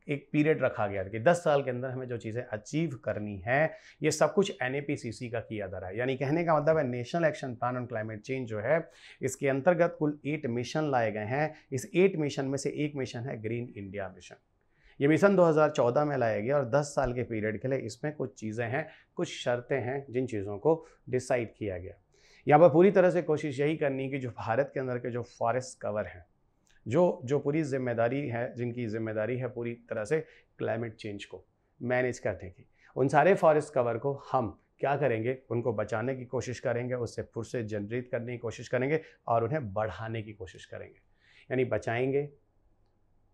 एक पीरियड रखा गया था कि 10 साल के अंदर हमें जो चीज़ें अचीव करनी है, ये सब कुछ NAPCC का किया जा रहा है। यानी कहने का मतलब है national action plan on climate change जो है, इसके अंतर्गत कुल 8 मिशन लाए गए हैं। इस 8 मिशन में से एक मिशन है ग्रीन इंडिया मिशन। ये मिशन 2014 में लाया गया और 10 साल के पीरियड के लिए इसमें कुछ चीज़ें हैं, कुछ शर्तें हैं, जिन चीज़ों को डिसाइड किया गया। यहाँ पर पूरी तरह से कोशिश यही करनी है कि जो भारत के अंदर के जो फॉरेस्ट कवर हैं, जो पूरी जिम्मेदारी है, जिनकी जिम्मेदारी है पूरी तरह से क्लाइमेट चेंज को मैनेज करने की, उन सारे फॉरेस्ट कवर को हम क्या करेंगे, उनको बचाने की कोशिश करेंगे, उससे फिर से जनरेट करने की कोशिश करेंगे और उन्हें बढ़ाने की कोशिश करेंगे। यानी बचाएंगे,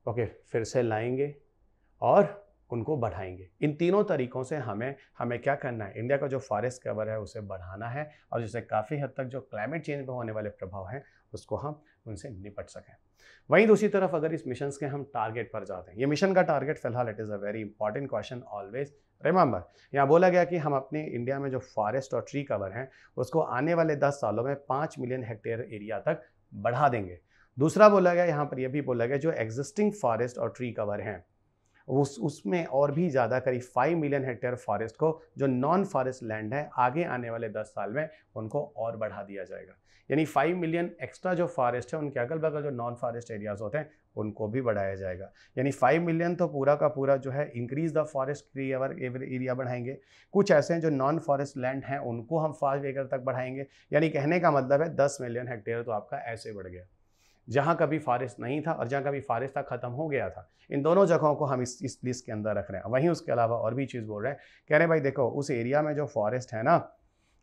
ओके, फिर से लाएंगे और उनको बढ़ाएंगे। इन तीनों तरीकों से हमें क्या करना है, इंडिया का जो फॉरेस्ट कवर है उसे बढ़ाना है और जिससे काफ़ी हद तक जो क्लाइमेट चेंज में होने वाले प्रभाव हैं उसको हम उनसे निपट सकें। वहीं दूसरी तरफ अगर इस मिशन के हम टारगेट पर जाते हैं, ये मिशन का टारगेट फिलहाल, it is a very important question, always remember. यहाँ बोला गया कि हम अपने इंडिया में जो फॉरेस्ट और ट्री कवर हैं उसको आने वाले 10 सालों में 5 मिलियन हेक्टेयर एरिया तक बढ़ा देंगे। दूसरा बोला गया, यहाँ पर यह भी बोला गया, जो एग्जिस्टिंग फॉरेस्ट और ट्री कवर हैं उसमें और भी ज़्यादा करीब 5 मिलियन हेक्टेयर फॉरेस्ट को, जो नॉन फॉरेस्ट लैंड है, आगे आने वाले 10 साल में उनको और बढ़ा दिया जाएगा। यानी 5 मिलियन एक्स्ट्रा जो फॉरेस्ट है, उनके अगल बगल जो नॉन फॉरेस्ट एरियाज होते हैं उनको भी बढ़ाया जाएगा। यानी 5 मिलियन तो पूरा का पूरा जो है इंक्रीज द फॉरेस्ट एरिया बढ़ाएंगे। कुछ ऐसे हैं जो नॉन फॉरेस्ट लैंड हैं, उनको हम 5 एकड़ तक बढ़ाएंगे। यानी कहने का मतलब है 10 मिलियन हेक्टेयर तो आपका ऐसे बढ़ गया। जहाँ कभी फॉरेस्ट नहीं था और जहाँ कभी फॉरेस्ट था ख़त्म हो गया था, इन दोनों जगहों को हम इस लिस्ट के अंदर रख रहे हैं। वहीं उसके अलावा और भी चीज़ बोल रहे हैं, कह रहे हैं भाई देखो, उस एरिया में जो फॉरेस्ट है ना,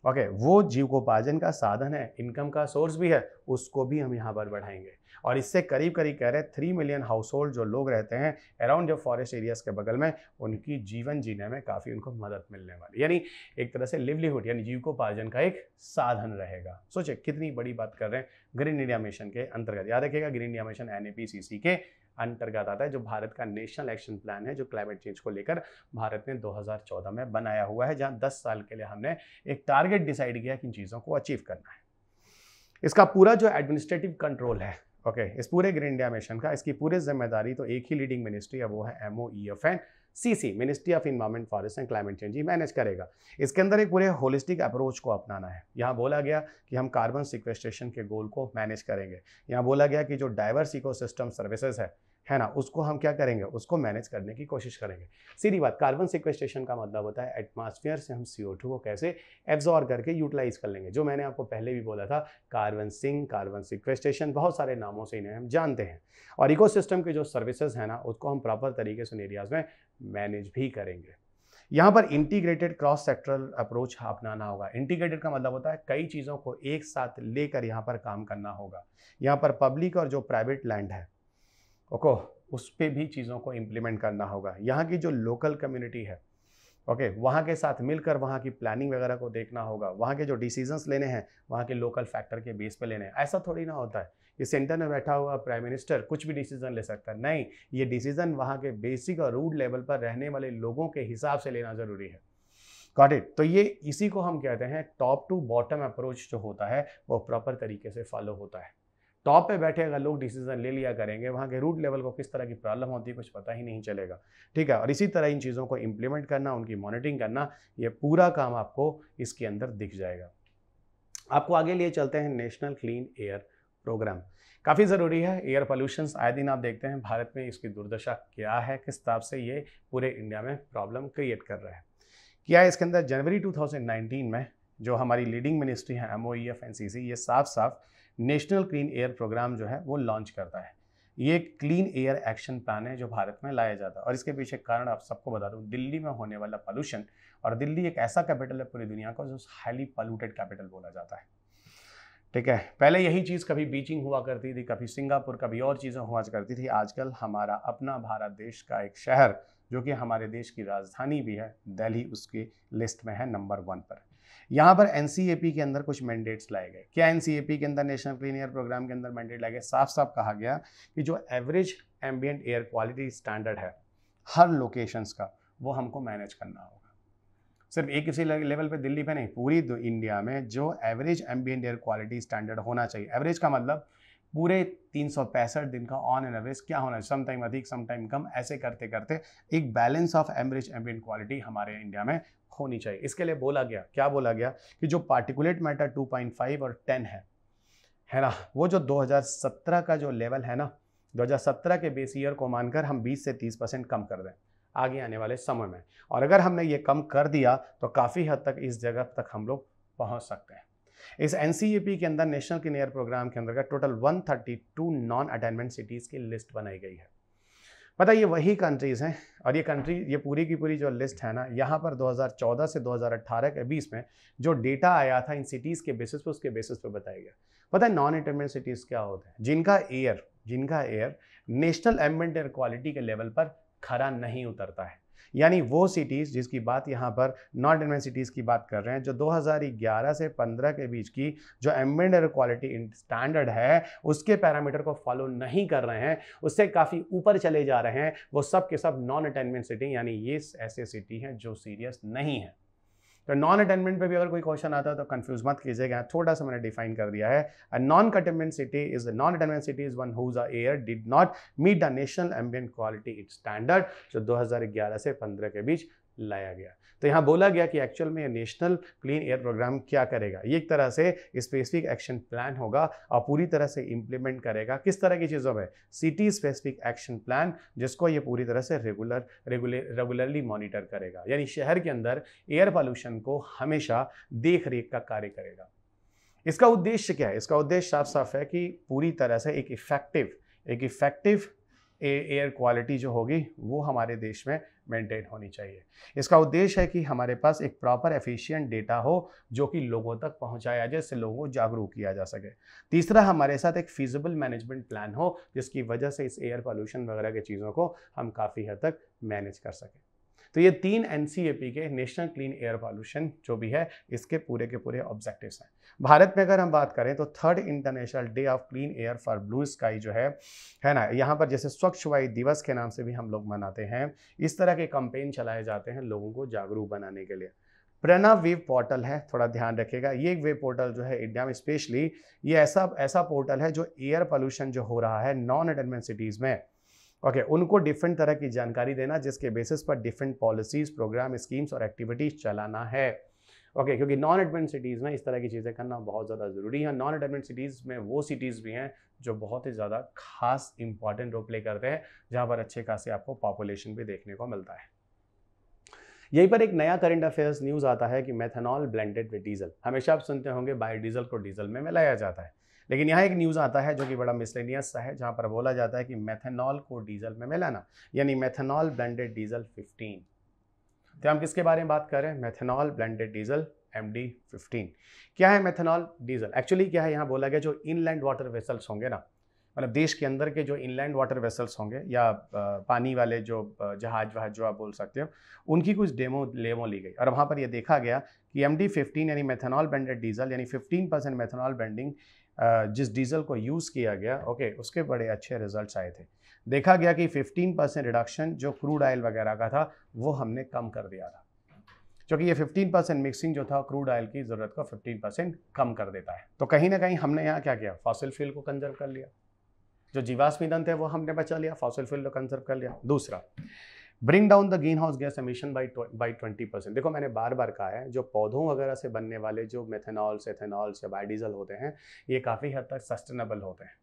ओके, वो जीविकोपार्जन का साधन है, इनकम का सोर्स भी है, उसको भी हम यहाँ पर बढ़ाएंगे। और इससे करीब करीब कह रहे हैं 3 मिलियन हाउस होल्ड जो लोग रहते हैं अराउंड जो फॉरेस्ट एरियाज के बगल में, उनकी जीवन जीने में काफ़ी उनको मदद मिलने वाली, यानी एक तरह से लिवलीहुड यानी जीविकोपार्जन का एक साधन रहेगा। सोचिए कितनी बड़ी बात कर रहे हैं ग्रीन इंडिया मिशन के अंतर्गत। याद रखिएगा, ग्रीन इंडिया मिशन NAPCC के अंतर्गत आता है, जो भारत का नेशनल एक्शन प्लान है, जो क्लाइमेट चेंज को लेकर भारत ने 2014 में बनाया हुआ है, जहां 10 साल के लिए हमने एक टारगेट डिसाइड किया कि इन चीज़ों को अचीव करना है। इसका पूरा जो एडमिनिस्ट्रेटिव कंट्रोल है, ओके, इस पूरे ग्रीन इंडिया मिशन का, इसकी पूरी जिम्मेदारी तो एक ही लीडिंग मिनिस्ट्री है, वो है MOEFNCC, ministry of environment, forest and climate change, he manage करेगा। इसके अंदर एक पूरे होलिस्टिक अप्रोच को अपनाना है। यहाँ बोला गया कि हम कार्बन सिक्वेस्ट्रेशन के गोल को मैनेज करेंगे। यहाँ बोला गया कि जो डाइवर्स इकोसिस्टम सर्विसेज है ना, उसको हम क्या करेंगे, उसको मैनेज करने की कोशिश करेंगे। सीधी बात, कार्बन सिक्वेस्ट्रेशन का मतलब होता है एटमॉस्फेयर से हम CO2 को कैसे एब्जॉर्ब करके यूटिलाइज कर लेंगे। जो मैंने आपको पहले भी बोला था, कार्बन सिंक, कार्बन सिक्वेस्ट्रेशन, बहुत सारे नामों से इन्हें हम जानते हैं। और इकोसिस्टम के जो सर्विसेज है ना, उसको हम प्रॉपर तरीके से उन एरियाज में मैनेज भी करेंगे। यहाँ पर इंटीग्रेटेड क्रॉस सेक्टरल अप्रोच अपनाना होगा। इंटीग्रेटेड का मतलब होता है कई चीज़ों को एक साथ लेकर यहाँ पर काम करना होगा। यहाँ पर पब्लिक और जो प्राइवेट लैंड है, ओके, उस पर भी चीज़ों को इम्प्लीमेंट करना होगा। यहाँ की जो लोकल कम्युनिटी है, ओके, वहाँ के साथ मिलकर वहाँ की प्लानिंग वगैरह को देखना होगा। वहाँ के जो डिसीजंस लेने हैं, वहाँ के लोकल फैक्टर के बेस पे लेने हैं। ऐसा थोड़ी ना होता है कि सेंटर में बैठा हुआ प्राइम मिनिस्टर कुछ भी डिसीजन ले सकता है। नहीं, ये डिसीजन वहाँ के बेसिक और रूट लेवल पर रहने वाले लोगों के हिसाब से लेना ज़रूरी है। Got it. तो ये इसी को हम कहते हैं टॉप टू बॉटम अप्रोच जो होता है, वो प्रॉपर तरीके से फॉलो होता है। टॉप पे बैठे अगर लोग डिसीजन ले लिया करेंगे, वहाँ के रूट लेवल को किस तरह की प्रॉब्लम होती है कुछ पता ही नहीं चलेगा। ठीक है, और इसी तरह इन चीज़ों को इम्प्लीमेंट करना, उनकी मॉनिटरिंग करना, ये पूरा काम आपको इसके अंदर दिख जाएगा। आपको आगे लिए चलते हैं नेशनल क्लीन एयर प्रोग्राम। काफ़ी ज़रूरी है। एयर पोल्यूशन आए दिन आप देखते हैं भारत में इसकी दुर्दशा क्या है, किस हिसाब से ये पूरे इंडिया में प्रॉब्लम क्रिएट कर रहा है। क्या है इसके अंदर, जनवरी 2019 में जो हमारी लीडिंग मिनिस्ट्री है MOEF NCC, ये साफ साफ नेशनल क्लीन एयर प्रोग्राम जो है वो लॉन्च करता है। ये क्लीन एयर एक्शन प्लान है जो भारत में लाया जाता है और इसके पीछे कारण आप सबको बता दूं, दिल्ली में होने वाला पोल्यूशन। और दिल्ली एक ऐसा कैपिटल है पूरी दुनिया का जो हाईली पोल्यूटेड कैपिटल बोला जाता है। ठीक है, पहले यही चीज़ कभी बीजिंग हुआ करती थी, कभी सिंगापुर, कभी और चीज़ें हुआ करती थी। आजकल हमारा अपना भारत देश का एक शहर जो कि हमारे देश की राजधानी भी है, दिल्ली, उसकी लिस्ट में है नंबर 1 पर। यहाँ पर NCAP के अंदर कुछ मैंडेट्स लाए गए। क्या NCAP के अंदर, नेशनल क्लीन एयर प्रोग्राम के अंदर मैंडेट लाए गए? साफ साफ कहा गया कि जो average ambient air quality standard है हर लोकेशंस का, वो हमको मैनेज करना होगा। सिर्फ एक किसी लेवल पे दिल्ली पे नहीं, पूरी इंडिया में जो average ambient air quality standard होना चाहिए। एवरेज का मतलब पूरे 365 दिन का ऑन एन एवरेज क्या होना चाहिए, सम टाइम अधिक सम टाइम कम, ऐसे करते करते एक balance of average ambient quality हमारे इंडिया में होनी चाहिए। इसके लिए बोला गया, क्या बोला गया कि जो पार्टिकुलेट मैटर 2.5 और 10 है ना, वो जो 2017 का जो लेवल है ना, 2017 के बेस ईयर को मानकर हम 20 से 30% कम कर दें आगे आने वाले समय में। और अगर हमने ये कम कर दिया तो काफ़ी हद तक इस जगह तक हम लोग पहुंच सकते हैं। इस NCAP के अंदर, नेशनल क्लीन एयर प्रोग्राम के अंदर टोटल 132 नॉन अटेनमेंट सिटीज़ की लिस्ट बनाई गई है। पता ये वही कंट्रीज़ हैं और ये कंट्री, ये पूरी की पूरी जो लिस्ट है ना, यहाँ पर 2014 से 2018 के बीच में जो डेटा आया था इन सिटीज़ के बेसिस पे, उसके बेसिस पे बताया गया। पता है नॉन अटेनमेंट सिटीज़ क्या होते हैं? जिनका air national ambient air quality के लेवल पर खरा नहीं उतरता है। यानी वो सिटीज़ जिसकी बात यहाँ पर नॉन अटेनमेंट सिटीज़ की बात कर रहे हैं, जो 2011 से 15 के बीच की जो एम्बिएंट एयर क्वालिटी स्टैंडर्ड है उसके पैरामीटर को फॉलो नहीं कर रहे हैं, उससे काफ़ी ऊपर चले जा रहे हैं, वो सब के सब नॉन अटेनमेंट सिटी, यानी ये ऐसे सिटी हैं जो सीरियस नहीं है। तो नॉन अटेनमेंट पे भी अगर कोई क्वेश्चन आता है तो कंफ्यूज मत कीजिएगा, थोड़ा सा मैंने डिफाइन कर दिया है। A non attainment city is a non attainment city is one whose air did not meet the national ambient quality standard, जो 2011 से 15 के बीच लाया गया। तो यहाँ बोला गया कि एक्चुअल में नेशनल क्लीन एयर प्रोग्राम क्या करेगा, ये एक तरह से स्पेसिफिक एक्शन प्लान होगा और पूरी तरह से इंप्लीमेंट करेगा किस तरह की चीज़ों में, सिटी स्पेसिफिक एक्शन प्लान, जिसको ये पूरी तरह से रेगुलरली मॉनिटर करेगा। यानी शहर के अंदर एयर पोल्यूशन को हमेशा देख रेख का कार्य करेगा। इसका उद्देश्य क्या है? इसका उद्देश्य साफ साफ है कि पूरी तरह से एक इफेक्टिव एयर क्वालिटी जो होगी वो हमारे देश में मेंटेन होनी चाहिए। इसका उद्देश्य है कि हमारे पास एक प्रॉपर एफिशिएंट डेटा हो जो कि लोगों तक पहुंचाया जाए, जिससे लोगों को जागरूक किया जा सके। तीसरा, हमारे साथ एक फीजिबल मैनेजमेंट प्लान हो जिसकी वजह से इस एयर पोल्यूशन वगैरह की चीज़ों को हम काफ़ी हद तक मैनेज कर सकें। तो ये 3 NCAP के नेशनल क्लीन एयर पोल्यूशन जो भी है इसके पूरे के पूरे ऑब्जेक्टिव्स हैं। भारत में अगर हम बात करें तो 3rd international day of clean air for blue sky जो है ना, यहाँ पर जैसे स्वच्छ वायु दिवस के नाम से भी हम लोग मनाते हैं, इस तरह के कैंपेन चलाए जाते हैं लोगों को जागरूक बनाने के लिए। प्रणव वेब पोर्टल है, थोड़ा ध्यान रखिएगा, ये एक वेब पोर्टल जो है इंडिया में स्पेशली ये ऐसा पोर्टल है जो एयर पोल्यूशन जो हो रहा है नॉन अटेनमेंट सिटीज़ में, उनको डिफरेंट तरह की जानकारी देना, जिसके बेसिस पर डिफरेंट पॉलिसीज, प्रोग्राम, स्कीम्स और एक्टिविटीज चलाना है। क्योंकि नॉन अटेनमेंट सिटीज़ में इस तरह की चीज़ें करना बहुत ज़्यादा ज़रूरी है। नॉन अटेनमेंट सिटीज़ में वो सिटीज़ भी हैं जो बहुत ही ज़्यादा खास इंपॉर्टेंट रोल प्ले करते हैं, जहाँ पर अच्छे खासे आपको पॉपुलेशन भी देखने को मिलता है। यहीं पर एक नया करंट अफेयर्स न्यूज़ आता है कि मेथनॉल ब्लेंडेड विद डीजल। हमेशा आप सुनते होंगे बायोडीजल को डीजल में मिलाया जाता है, लेकिन यहाँ एक न्यूज़ आता है जो कि बड़ा मिसलेनियस सा है, जहाँ पर बोला जाता है कि मेथनॉल को डीजल में मिलाना, यानी मेथनॉल ब्लेंडेड डीजल 15। तो हम किसके बारे में बात कर रहे हैं? Methanol blended diesel MD15। क्या है मेथनॉल डीजल? एक्चुअली क्या है, यहाँ बोला गया जो इनलैंड वाटर वेसल्स होंगे ना, मतलब देश के अंदर के जो इनलैंड वाटर वेसल्स होंगे या पानी वाले जो जहाज वहाज जो आप बोल सकते हो, उनकी कुछ डेमो ली गई और वहाँ पर ये देखा गया कि MD15 यानी मेथनॉल ब्लेंडेड डीजल, यानी 15% मेथनॉल ब्लेंडिंग जिस डीजल को यूज़ किया गया, उसके बड़े अच्छे रिजल्ट्स आए थे। देखा गया कि 15% रिडक्शन जो क्रूड ऑयल वगैरह का था वो हमने कम कर दिया था, क्योंकि ये 15% मिक्सिंग जो था क्रूड ऑयल की ज़रूरत को 15% कम कर देता है। तो कहीं ना कहीं हमने यहाँ क्या किया, फॉसिल फ्यूल को कंजर्व कर लिया, जो जीवाश्म ईंधन थे वो हमने बचा लिया, फॉसिल फ्यूल को कंजर्व कर लिया। दूसरा, bring down the green house gas emission by 20%। देखो मैंने बार बार कहा है, जो पौधों वगैरह से बनने वाले जो मेथनॉल्स, एथेनॉल्स या बायोडीजल होते हैं, ये काफ़ी हद तक सस्टेनेबल होते हैं।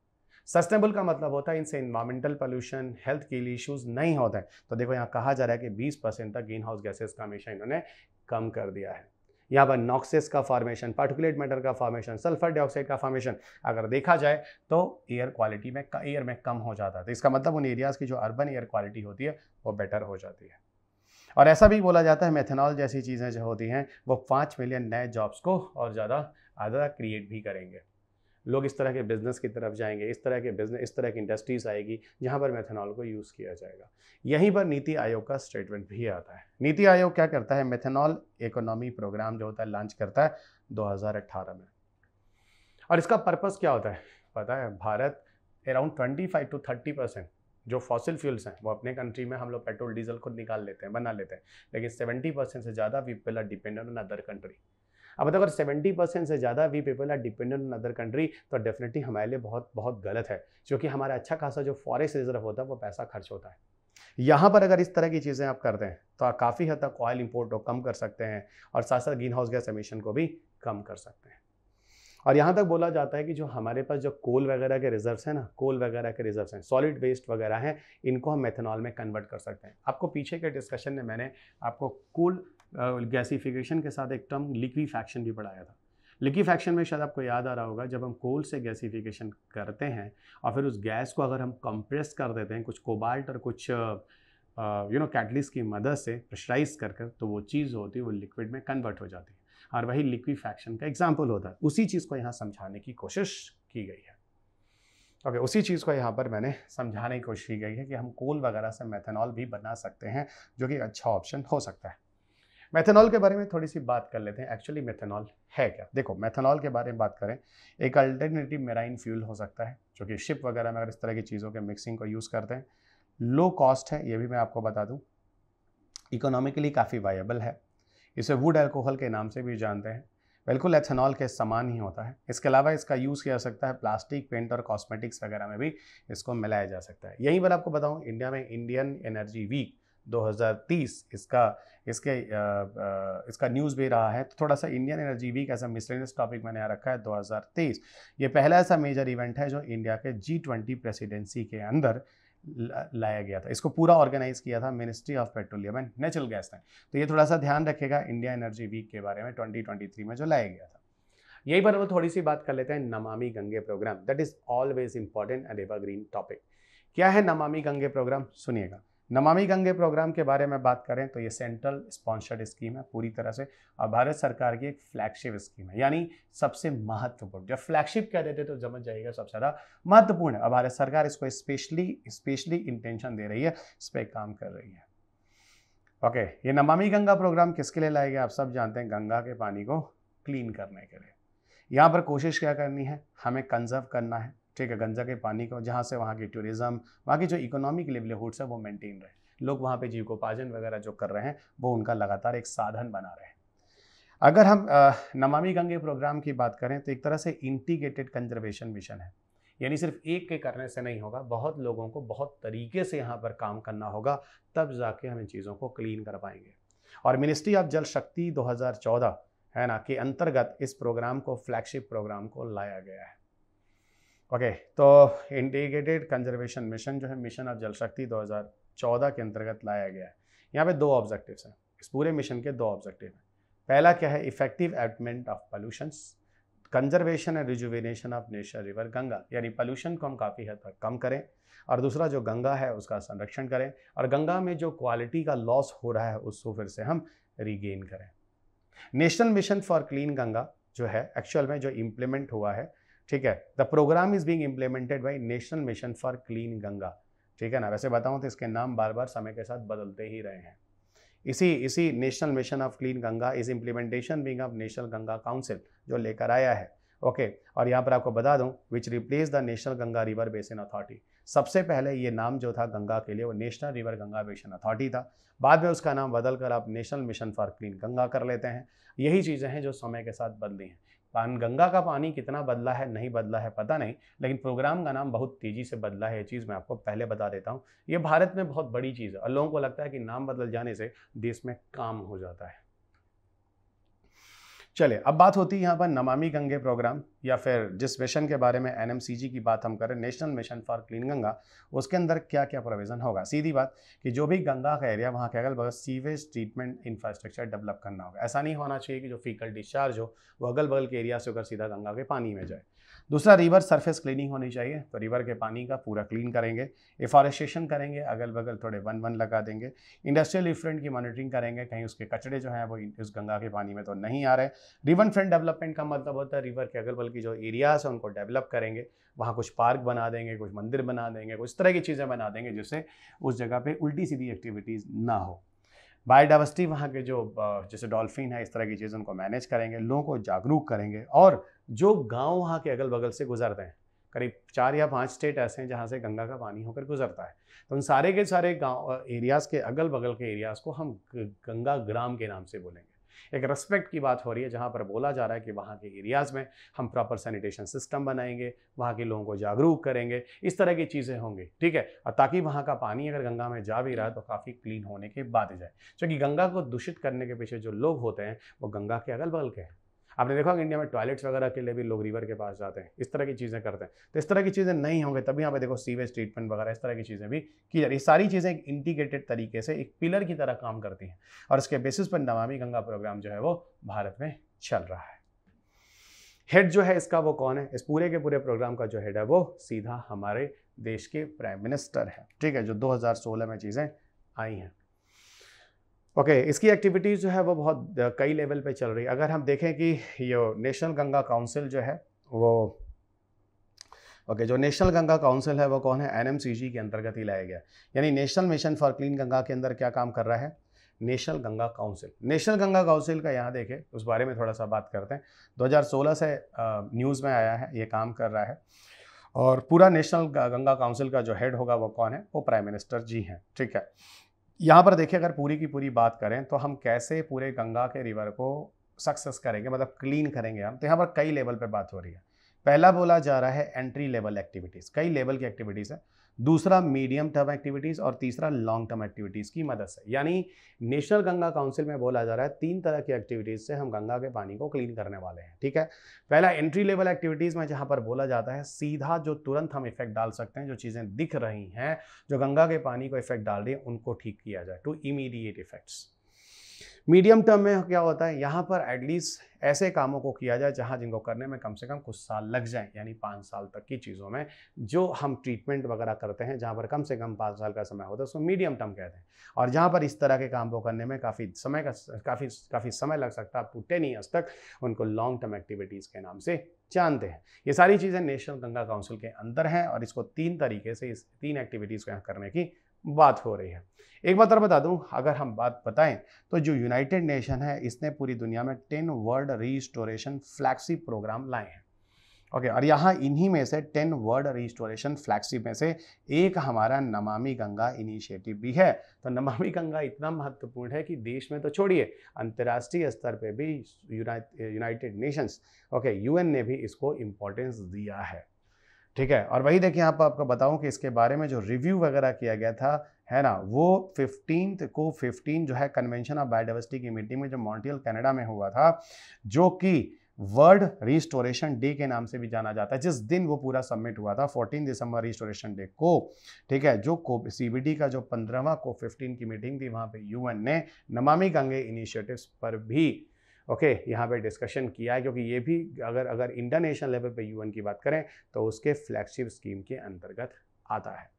सस्टेनेबल का मतलब होता है इनसे इन्वायरमेंटल पोल्यूशन, हेल्थ के लिए इश्यूज नहीं होते हैं। तो देखो यहाँ कहा जा रहा है कि 20% तक ग्रीन हाउस गैसेज का हमेशा इन्होंने कम कर दिया है। यहाँ पर नॉक्सेस का फॉर्मेशन, पार्टिकुलेट मैटर का फॉर्मेशन, सल्फर डाइऑक्साइड का फॉर्मेशन अगर देखा जाए तो एयर क्वालिटी में एयर में कम हो जाता है। तो इसका मतलब उन एरियाज़ की जो अर्बन एयर क्वालिटी होती है वो बेटर हो जाती है। और ऐसा भी बोला जाता है मेथनॉल जैसी चीज़ें जो होती हैं वो 5 मिलियन नए जॉब्स को और ज़्यादा क्रिएट भी करेंगे। लोग इस तरह के बिजनेस की तरफ जाएंगे, इस तरह की इंडस्ट्रीज आएगी जहां पर मेथनॉल को यूज़ किया जाएगा। यहीं पर नीति आयोग का स्टेटमेंट भी आता है। नीति आयोग क्या करता है, मेथनॉल इकोनॉमी प्रोग्राम जो होता है लॉन्च करता है 2018 में। और इसका पर्पस क्या होता है पता है, भारत अराउंड 25 to 30% जो फॉसिल फ्यूल्स हैं वो अपने कंट्री में हम लोग पेट्रोल डीजल खुद निकाल लेते हैं, बना लेते हैं, लेकिन 70% से ज़्यादा we people are dependent on other country. अब अगर 70% से ज़्यादा we people are dependent on other country तो डेफिनेटली हमारे लिए बहुत बहुत गलत है, क्योंकि हमारा अच्छा खासा जो फॉरेस्ट रिजर्व होता है वो पैसा खर्च होता है। यहाँ पर अगर इस तरह की चीज़ें आप करते हैं तो आप काफ़ी हद तक ऑयल इंपोर्ट को कम कर सकते हैं और साथ साथ ग्रीन हाउस गैस एमिशन को भी कम कर सकते हैं। और यहाँ तक बोला जाता है कि जो हमारे पास जो कोल वगैरह के रिजर्व्स हैं ना, कोल वगैरह के रिजर्व्स हैं, सॉलिड वेस्ट वगैरह हैं, इनको हम मेथनॉल में कन्वर्ट कर सकते हैं। आपको पीछे के डिस्कशन में मैंने आपको कोल गैसिफिकेशन के साथ एक टर्म लिक्विफैक्शन भी पढ़ाया था। लिक्विफैक्शन में शायद आपको याद आ रहा होगा, जब हम कोल से गैसिफिकेशन करते हैं और फिर उस गैस को अगर हम कंप्रेस कर देते हैं कुछ कोबाल्ट और कुछ कैटलिस्ट की मदद से प्रेशराइज कर तो वो चीज़ होती है वो लिक्विड में कन्वर्ट हो जाती है, और वही लिक्विफैक्शन का एग्जाम्पल होता है। उसी चीज़ को यहाँ समझाने की कोशिश की गई है। ओके, उसी चीज़ को यहाँ पर मैंने समझाने की कोशिश की गई है कि हम कोल वगैरह से मेथनॉल भी बना सकते हैं, जो कि अच्छा ऑप्शन हो सकता है। मेथनॉल के बारे में थोड़ी सी बात कर लेते हैं। एक्चुअली मेथनॉल है क्या? देखो, मेथनॉल के बारे में बात करें, एक अल्टरनेटिव मेराइन फ्यूल हो सकता है जो कि शिप वगैरह में अगर इस तरह की चीज़ों के मिक्सिंग को यूज़ करते हैं। लो कॉस्ट है, ये भी मैं आपको बता दूँ, इकोनॉमिकली काफ़ी वायबल है। इसे वुड अल्कोहल के नाम से भी जानते हैं, बिल्कुल एथेनॉल के समान ही होता है। इसके अलावा इसका यूज़ किया जा सकता है प्लास्टिक, पेंट और कॉस्मेटिक्स वगैरह में भी इसको मिलाया जा सकता है। यहीं पर आपको बताऊं, इंडिया में इंडियन एनर्जी वीक 2030 इसका न्यूज़ भी रहा है। तो थोड़ा सा इंडियन एनर्जी वीक ऐसा मिसलेनियस टॉपिक मैंने यहाँ रखा है 2023। ये पहला ऐसा मेजर इवेंट है जो इंडिया के G20 प्रेसिडेंसी के अंदर लाया गया था। इसको पूरा ऑर्गेनाइज किया था ministry of petroleum and natural gas ने। तो ये थोड़ा सा ध्यान रखेगा इंडिया एनर्जी वीक के बारे में 2023 में जो लाया गया था। यही पर वो थोड़ी सी बात कर लेते हैं Namami Gange programme. That is always important and evergreen topic. क्या है नमामि गंगे प्रोग्राम? सुनिएगा। नमामि गंगे प्रोग्राम के बारे में बात करें तो ये सेंट्रल स्पॉन्सर्ड स्कीम है पूरी तरह से, और भारत सरकार की एक फ्लैगशिप स्कीम है, यानी सबसे महत्वपूर्ण। जब फ्लैगशिप कह देते तो समझ जाइएगा सबसे ज़्यादा महत्वपूर्ण है, और भारत सरकार इसको स्पेशली इंटेंशन दे रही है, इस पर काम कर रही है। ओके, ये नमामि गंगा प्रोग्राम किसके लिए लाया गया? आप सब जानते हैं, गंगा के पानी को क्लीन करने के लिए। यहाँ पर कोशिश क्या करनी है, हमें कंजर्व करना है, ठीक है, गंगा के पानी को, जहाँ से वहाँ की टूरिज्म, वहाँ की जो इकोनॉमिक लिवलीहुड्स है वो मेंटेन रहे। लोग वहाँ पे जीविकोपार्जन वगैरह जो कर रहे हैं वो उनका लगातार एक साधन बना रहे हैं। अगर हम नमामि गंगे प्रोग्राम की बात करें तो एक तरह से इंटीग्रेटेड कंजर्वेशन मिशन है, यानी सिर्फ एक के करने से नहीं होगा, बहुत लोगों को बहुत तरीके से यहाँ पर काम करना होगा, तब जाके हम इन चीज़ों को क्लीन कर पाएंगे। और मिनिस्ट्री ऑफ जल शक्ति 2014 है ना के अंतर्गत इस प्रोग्राम को, फ्लैगशिप प्रोग्राम को लाया गया है। ओके, तो इंटीग्रेटेड कंजर्वेशन मिशन जो है, मिशन ऑफ जल शक्ति 2014 के अंतर्गत लाया गया है। यहाँ पे 2 ऑब्जेक्टिव्स हैं, इस पूरे मिशन के 2 ऑब्जेक्टिव हैं। पहला क्या है? Effective abetment of pollutions, conservation and rejuvenation of national river Ganga, यानी पोल्यूशन को हम काफ़ी हद तक कम करें, और दूसरा जो गंगा है उसका संरक्षण करें, और गंगा में जो क्वालिटी का लॉस हो रहा है उसको फिर से हम रीगेन करें। National mission for clean Ganga जो है एक्चुअल में जो इम्प्लीमेंट हुआ है, ठीक है, the programme is being implemented by national mission for clean Ganga, ठीक है ना। वैसे बताऊं तो इसके नाम बार बार समय के साथ बदलते ही रहे हैं। इसी national mission of clean Ganga is implementation being of national Ganga council जो लेकर आया है। ओके, और यहाँ पर आपको बता दूं, which replace the national Ganga river basin authority. सबसे पहले ये नाम जो था गंगा के लिए वो national river Ganga basin authority था, बाद में उसका नाम बदलकर आप national mission for clean Ganga कर लेते हैं। यही चीज़ें हैं जो समय के साथ बदली हैं। गंगा का पानी कितना बदला है, नहीं बदला है पता नहीं, लेकिन प्रोग्राम का नाम बहुत तेज़ी से बदला है। ये चीज़ मैं आपको पहले बता देता हूँ। ये भारत में बहुत बड़ी चीज़ है और लोगों को लगता है कि नाम बदल जाने से देश में काम हो जाता है। चलिए अब बात होती है यहाँ पर नमामि गंगे प्रोग्राम या फिर जिस मिशन के बारे में एनएमसीजी की बात हम करें, national mission for clean Ganga, उसके अंदर क्या क्या प्रोविज़न होगा। सीधी बात कि जो भी गंगा का एरिया वहाँ के अगल बगल सीवेज ट्रीटमेंट इंफ्रास्ट्रक्चर डेवलप करना होगा। ऐसा नहीं होना चाहिए कि जो फीकल डिस्चार्ज हो वो अगल बगल के एरिया से होकर सीधा गंगा के पानी में जाए। दूसरा, रिवर सरफेस क्लीनिंग होनी चाहिए, तो रिवर के पानी का पूरा क्लीन करेंगे। एफॉरेस्टेशन करेंगे, अगल बगल थोड़े वन लगा देंगे। इंडस्ट्रियल इफ्लुएंट की मॉनिटरिंग करेंगे, कहीं उसके कचरे जो हैं वो इस गंगा के पानी में तो नहीं आ रहे। रिवर फ्रंट डेवलपमेंट का मतलब होता है रिवर के अगल बगल की जो एरियाज हैं उनको डेवलप करेंगे, वहाँ कुछ पार्क बना देंगे, कुछ मंदिर बना देंगे, कुछ तरह की चीज़ें बना देंगे जिससे उस जगह पे उल्टी सीधी एक्टिविटीज़ ना हो। बायोडाइवर्सिटी वहाँ के जो जैसे डॉल्फिन है, इस तरह की चीज़ उनको मैनेज करेंगे, लोगों को जागरूक करेंगे। और जो गांव वहाँ के अगल बगल से गुजरते हैं, करीब 4 या 5 स्टेट ऐसे हैं जहाँ से गंगा का पानी होकर गुजरता है, तो उन सारे के सारे गांव एरियाज़ के अगल बगल के एरियाज़ को हम गंगा ग्राम के नाम से बोलेंगे। एक रेस्पेक्ट की बात हो रही है जहाँ पर बोला जा रहा है कि वहाँ के एरियाज़ में हम प्रॉपर सैनिटेशन सिस्टम बनाएंगे, वहाँ के लोगों को जागरूक करेंगे, इस तरह की चीज़ें होंगी, ठीक है। और ताकि वहाँ का पानी अगर गंगा में जा भी रहा है तो काफ़ी क्लीन होने के बाद जाए, क्योंकि गंगा को दूषित करने के पीछे जो लोग होते हैं वो गंगा के अगल बगल के हैं। आपने देखा कि इंडिया में टॉयलेट्स वगैरह के लिए भी लोग रिवर के पास जाते हैं, इस तरह की चीज़ें करते हैं। तो इस तरह की चीज़ें नहीं होंगे, तभी यहाँ पे देखो सीवेज ट्रीटमेंट वगैरह इस तरह की चीज़ें भी की जा रही है। सारी चीज़ें एक इंटीग्रेटेड तरीके से एक पिलर की तरह काम करती हैं और इसके बेसिस पर नमामि गंगा प्रोग्राम जो है वो भारत में चल रहा है। हेड जो है इसका वो कौन है? इस पूरे के पूरे प्रोग्राम का जो हेड है वो सीधा हमारे देश के प्राइम मिनिस्टर है, ठीक है, जो 2016 में चीज़ें आई हैं। ओके, इसकी एक्टिविटीज़ जो है वो बहुत कई लेवल पे चल रही है। अगर हम देखें कि ये नेशनल गंगा काउंसिल जो है वो जो नेशनल गंगा काउंसिल है वो कौन है? एनएमसीजी के अंतर्गत ही लाया गया, यानी national mission for clean Ganga के अंदर क्या काम कर रहा है? National Ganga council. National Ganga council का यहाँ देखें, उस बारे में थोड़ा सा बात करते हैं। 2016 से न्यूज़ में आया है, ये काम कर रहा है। और पूरा नेशनल गंगा काउंसिल का जो हेड होगा वो कौन है? वो प्राइम मिनिस्टर जी हैं, ठीक है। यहाँ पर देखिए, अगर पूरी की पूरी बात करें तो हम कैसे पूरे गंगा के रिवर को सक्सेस करेंगे, मतलब क्लीन करेंगे हम, तो यहाँ पर कई लेवल पे बात हो रही है। पहला बोला जा रहा है एंट्री लेवल एक्टिविटीज़, कई लेवल की एक्टिविटीज़ है। दूसरा मीडियम टर्म एक्टिविटीज़ और तीसरा लॉन्ग टर्म एक्टिविटीज़ की मदद से, यानी नेशनल गंगा काउंसिल में बोला जा रहा है 3 तरह की एक्टिविटीज़ से हम गंगा के पानी को क्लीन करने वाले हैं, ठीक है। पहला एंट्री लेवल एक्टिविटीज़ में जहाँ पर बोला जाता है सीधा जो तुरंत हम इफेक्ट डाल सकते हैं, जो चीज़ें दिख रही हैं, जो गंगा के पानी को इफेक्ट डाल रही है, उनको ठीक किया जाए, to immediate effects. Medium term में क्या होता है? यहाँ पर एटलीस्ट ऐसे कामों को किया जाए जहाँ जिनको करने में कम से कम कुछ साल लग जाएं, यानी 5 साल तक की चीज़ों में जो हम ट्रीटमेंट वगैरह करते हैं, जहाँ पर कम से कम 5 साल का समय होता है उसको मीडियम टर्म कहते हैं। और जहाँ पर इस तरह के काम को करने में काफ़ी समय लग सकता है, अप टू 10 ईयर्स तक, उनको लॉन्ग टर्म एक्टिविटीज़ के नाम से जानते हैं। ये सारी चीज़ें नेशनल गंगा काउंसिल के अंदर हैं और इसको 3 तरीके से, इस 3 एक्टिविटीज़ को यहाँ करने की बात हो रही है। एक बात और बता दूं, अगर हम बात बताएं तो जो यूनाइटेड नेशन है इसने पूरी दुनिया में 10 वर्ल्ड रिस्टोरेशन फ्लैगशिप प्रोग्राम लाए हैं। ओके, और यहाँ इन्हीं में से 10 वर्ल्ड रिस्टोरेशन फ्लैगशिप में से एक हमारा नमामि गंगा इनिशिएटिव भी है। तो नमामि गंगा इतना महत्वपूर्ण है कि देश में तो छोड़िए, अंतर्राष्ट्रीय स्तर पे भी यूनाइटेड नेशंस, ओके, यूएन ने भी इसको इम्पोर्टेंस दिया है, ठीक है। और वही देखिए, यहाँ पर आपको बताऊं कि इसके बारे में जो रिव्यू वगैरह किया गया था, है ना, वो 15 जो है कन्वेंशन ऑफ बायोडाइवर्सिटी की मीटिंग में जो मॉन्ट्रियल कनाडा में हुआ था, जो कि वर्ल्ड रिस्टोरेशन डे के नाम से भी जाना जाता है, जिस दिन वो पूरा सबमिट हुआ था 14 दिसंबर रिस्टोरेशन डे को, ठीक है। जो सीबीडी का जो 15वां COP15 की मीटिंग थी, वहाँ पे यूएन ने नमामि गंगे इनिशिएटिव्स पर भी यहाँ पे डिस्कशन किया है, क्योंकि ये भी अगर इंटरनेशनल लेवल पे यूएन की बात करें तो उसके फ्लैगशिप स्कीम के अंतर्गत आता है।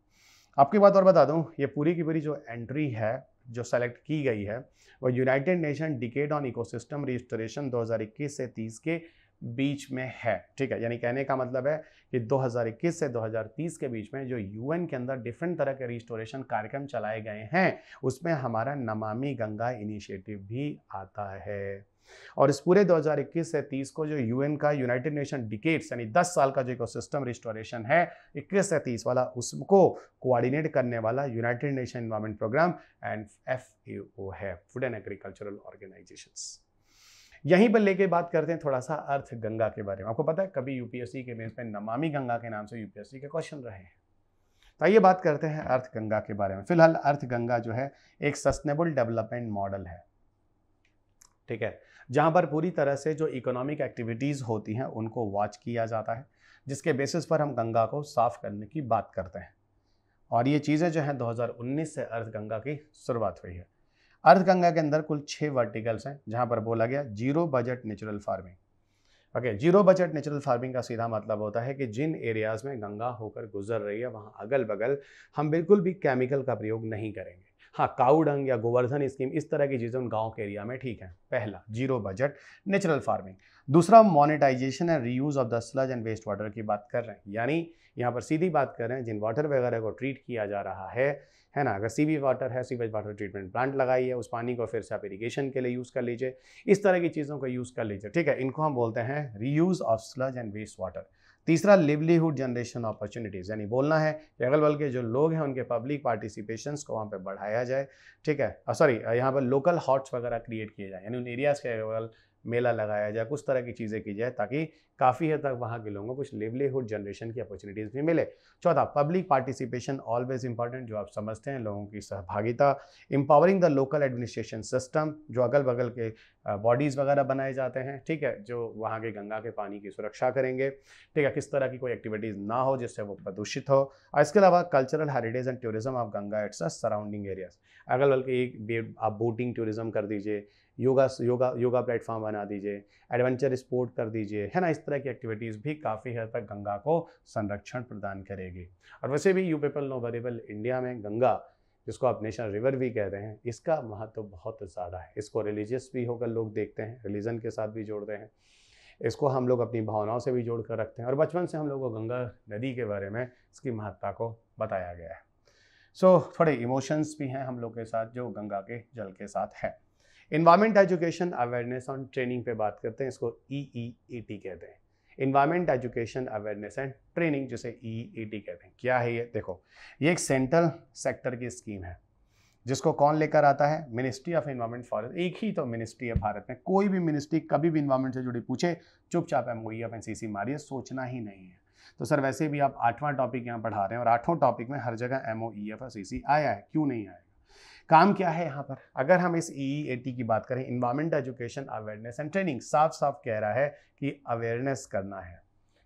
आपकी बात और बता दूं, ये पूरी की पूरी जो एंट्री है जो सेलेक्ट की गई है वो United nation decade on ecosystem restoration 2021 से 30 के बीच में है, ठीक है। यानी कहने का मतलब है कि 2021 से 2030 के बीच में जो यूएन के अंदर डिफरेंट तरह के रिस्टोरेशन कार्यक्रम चलाए गए हैं, उसमें हमारा नमामि गंगा इनिशिएटिव भी आता है। और इस पूरे 2021 से 30 को जो यूएन का यूनाइटेड नेशन डिकेड्स, यानी 10 साल का जो इकोसिस्टम रिस्टोरेशन है 21 से 30 वाला, उसको कोऑर्डिनेट करने वाला united nation environment programme and FAO है, फूड एंड एग्रीकल्चरल ऑर्गेनाइजेशंस। यहीं पर लेके बात करते हैं थोड़ा सा अर्थ गंगा के बारे में। आपको पता है कभी यूपीएससी के बेस पे नमामि गंगा के नाम से यूपीएससी के क्वेश्चन रहे हैं। तो आइए बात करते हैं अर्थ गंगा के बारे में। फिलहाल अर्थ गंगा जो है एक सस्टेनेबल डेवलपमेंट मॉडल है, ठीक है। जहाँ पर पूरी तरह से जो इकोनॉमिक एक्टिविटीज़ होती हैं उनको वॉच किया जाता है, जिसके बेसिस पर हम गंगा को साफ़ करने की बात करते हैं। और ये चीज़ें जो हैं 2019 से अर्थ गंगा की शुरुआत हुई है। अर्थ गंगा के अंदर कुल 6 वर्टिकल्स हैं, जहाँ पर बोला गया zero budget natural farming. Okay, zero budget natural farming का सीधा मतलब होता है कि जिन एरियाज़ में गंगा होकर गुजर रही है वहाँ अगल बगल हम बिल्कुल भी केमिकल का प्रयोग नहीं करेंगे। हाँ, काऊ डंग या गोवर्धन स्कीम इस तरह की चीज़ें उन गाँव के एरिया में ठीक है। पहला, जीरो बजट नेचुरल फार्मिंग। दूसरा, monetisation and reuse of the sludge and waste water की बात कर रहे हैं, यानी यहाँ पर सीधी बात कर रहे हैं जिन वाटर वगैरह को ट्रीट किया जा रहा है ना। अगर सीवी वाटर है, सीवेज वाटर ट्रीटमेंट प्लांट लगाइए, उस पानी को फिर से आप इरीगेशन के लिए यूज़ कर लीजिए, इस तरह की चीज़ों को यूज़ कर लीजिए, ठीक है। इनको हम बोलते हैं reuse of sludge and waste water. तीसरा, लिवलीहुड जनरेशन अपॉर्चुनिटीज़, यानी बोलना है कि अगल बगल के जो लोग हैं उनके पब्लिक पार्टिसिपेशंस को वहाँ पे बढ़ाया जाए, ठीक है। सॉरी, यहाँ पर लोकल हॉट्स वगैरह क्रिएट किए जाए, यानी उन एरियाज़ के अगल मेला लगाया जाए, कुछ तरह की चीज़ें की जाए ताकि काफ़ी हद तक वहाँ के लोगों को कुछ लिवलीहुड जनरेशन की अपॉर्चुनिटीज़ भी मिले। चौथा, पब्लिक पार्टिसिपेशन ऑलवेज इंपॉर्टेंट, जो आप समझते हैं, लोगों की सहभागिता। Empowering the local administration system, जो अगल बगल के बॉडीज़ वगैरह बनाए जाते हैं, ठीक है, जो वहाँ के गंगा के पानी की सुरक्षा करेंगे, ठीक है, किस तरह की कोई एक्टिविटीज़ ना हो जिससे वो प्रदूषित हो। और इसके अलावा cultural heritage and tourism of Ganga its surrounding areas, अगल बगल के एक आप बोटिंग टूरिज्म कर दीजिए, योगा प्लेटफॉर्म बना दीजिए, एडवेंचर स्पोर्ट कर दीजिए, है ना। इस तरह की एक्टिविटीज़ भी काफ़ी हद तक गंगा को संरक्षण प्रदान करेगी। और वैसे भी you people know very well, India में गंगा, जिसको आप नेशनल रिवर भी कहते हैं, इसका महत्व बहुत ज़्यादा है। इसको रिलीजियस भी होकर लोग देखते हैं, रिलीजन के साथ भी जोड़ते हैं, इसको हम लोग अपनी भावनाओं से भी जोड़ कर रखते हैं, और बचपन से हम लोग को गंगा नदी के बारे में इसकी महत्ता को बताया गया है। थोड़े इमोशंस भी हैं हम लोग के साथ जो गंगा के जल के साथ है। Environment education awareness on training पे बात करते हैं, इसको EEAT कहते हैं। Environment education awareness and training, जिसे EEAT कहते हैं। क्या है ये? देखो, ये एक सेंट्रल सेक्टर की स्कीम है, जिसको कौन लेकर आता है? Ministry of environment forest. एक ही तो मिनिस्ट्री है भारत में, कोई भी मिनिस्ट्री कभी भी इन्वायरमेंट से जुड़ी पूछे, चुपचाप MOEF-NCC मारिए, सोचना ही नहीं है। तो सर वैसे भी आप 8वां टॉपिक यहाँ पढ़ा रहे हैं, और 8वां टॉपिक में हर जगह MOEF-NCC आया है, क्यों नहीं आएगा? काम क्या है यहाँ पर? अगर हम इस EEAT की बात करें, environment education awareness and training, साफ साफ कह रहा है कि अवेयरनेस करना है।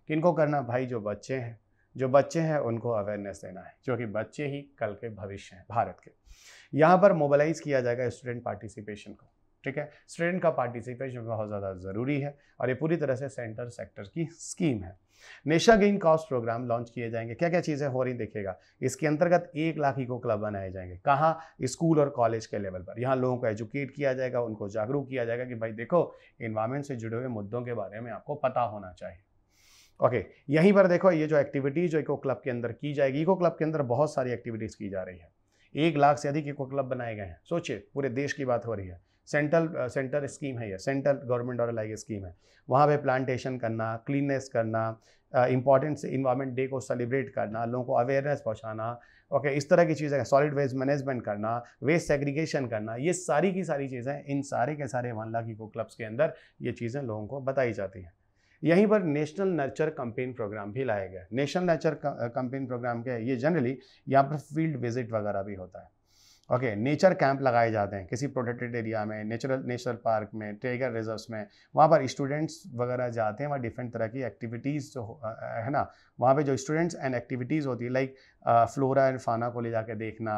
किनको करना? भाई जो बच्चे हैं उनको अवेयरनेस देना है, क्योंकि बच्चे ही कल के भविष्य हैं भारत के। यहाँ पर मोबिलाइज किया जाएगा स्टूडेंट पार्टिसिपेशन को, ठीक है। स्टूडेंट का पार्टिसिपेशन बहुत ज़्यादा ज़रूरी है, और ये पूरी तरह से सेंटर सेक्टर की स्कीम है। National green cost programme launch किए जाएंगे। क्या क्या चीज़ें हो रही देखिएगा। इसके अंतर्गत 1 लाख इको क्लब बनाए जाएंगे। कहाँ? स्कूल और कॉलेज के लेवल पर। यहाँ लोगों को एजुकेट किया जाएगा, उनको जागरूक किया जाएगा कि भाई देखो, इन्वायरमेंट से जुड़े हुए मुद्दों के बारे में आपको पता होना चाहिए। ओके, यहीं पर देखो, ये जो एक्टिविटीज़ जो इको क्लब के अंदर की जाएगी, इको क्लब के अंदर बहुत सारी एक्टिविटीज़ की जा रही है। 1 लाख से अधिक इको क्लब बनाए गए हैं। सोचिए, पूरे देश की बात हो रही है। सेंटर स्कीम है, ये सेंट्रल गवर्नमेंट द्वारा लाई गई स्कीम है। वहाँ पे प्लांटेशन करना, क्लीननेस करना, इंपॉर्टेंट से इन्वायरमेंट डे को सेलिब्रेट करना, लोगों को अवेयरनेस पहुँचाना, ओके, इस तरह की चीज़ें, सॉलिड वेस्ट मैनेजमेंट करना, वेस्ट सेग्रीगेशन करना, ये सारी की सारी चीज़ें इन सारे के सारे 1 लाख इको क्लब्स के अंदर ये चीज़ें लोगों को बताई जाती हैं। यहीं पर नेशनल नर्चर कैंपेन प्रोग्राम भी लाया गया। नेशनल नर्चर कैंपेन प्रोग्राम क्या है? ये जनरली यहाँ पर फील्ड विजिट वगैरह भी होता है। ओके, नेचर कैंप लगाए जाते हैं किसी प्रोटेक्टेड एरिया में, नेशनल पार्क में, टाइगर रिजर्व्स में। वहाँ पर स्टूडेंट्स वगैरह जाते हैं, वहाँ डिफरेंट तरह की एक्टिविटीज़ जो है ना, वहाँ पे जो स्टूडेंट्स एंड एक्टिविटीज़ होती है, लाइक फ्लोरा एंड फाना को ले जाके देखना,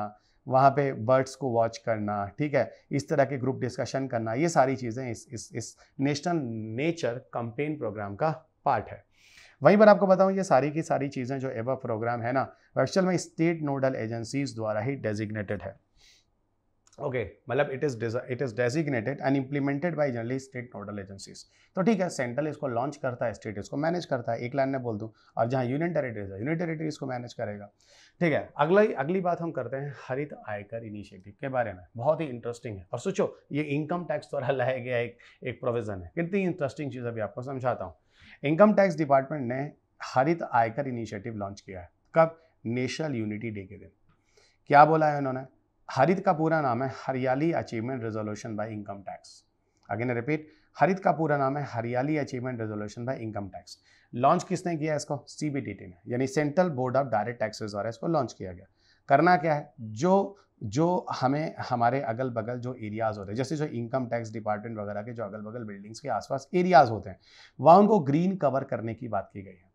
वहाँ पे बर्ड्स को वॉच करना, ठीक है, इस तरह के ग्रुप डिस्कशन करना, ये सारी चीज़ें इस नेशनल नेचर कैंपेन प्रोग्राम का पार्ट है। वहीं पर आपको बताऊं, ये सारी की सारी चीज़ें जो एबव प्रोग्राम है ना, एक्चुअल में स्टेट नोडल एजेंसीज द्वारा ही डेजिग्नेटेड है। ओके, मतलब it is designated and implemented by generally state nodal agencies. तो ठीक है, सेंट्रल इसको लॉन्च करता है, स्टेट इसको मैनेज करता है, एक लाइन में बोल दूं, और जहां यूनियन टेरिटरीज है, यूनियन टेरिटरी इसको मैनेज करेगा, ठीक है। अगली बात हम करते हैं हरित आयकर इनिशिएटिव के बारे में। बहुत ही इंटरेस्टिंग है, और सोचो, ये इनकम टैक्स द्वारा लाया गया एक प्रोविजन है। कितनी इंटरेस्टिंग चीज़ अभी आपको समझाता हूँ। इनकम टैक्स डिपार्टमेंट ने हरित आयकर इनिशिएटिव लॉन्च किया है। कब? नेशनल यूनिटी डे के दिन। क्या बोला है उन्होंने? हरित का पूरा नाम है हरियाली achievement resolution bye income tax. Again repeat, हरित का पूरा नाम है हरियाली achievement resolution bye income tax. Launch किसने किया इसको? CBDT ने, यानी central board of direct taxes द्वारा इसको लॉन्च किया गया। करना क्या है? जो जो हमें हमारे अगल बगल जो एरियाज़ होते हैं, जैसे जो इनकम टैक्स डिपार्टमेंट वगैरह के जो अगल बगल बिल्डिंग्स के आसपास एरियाज़ होते हैं, वहाँ उनको ग्रीन कवर करने की बात की गई है।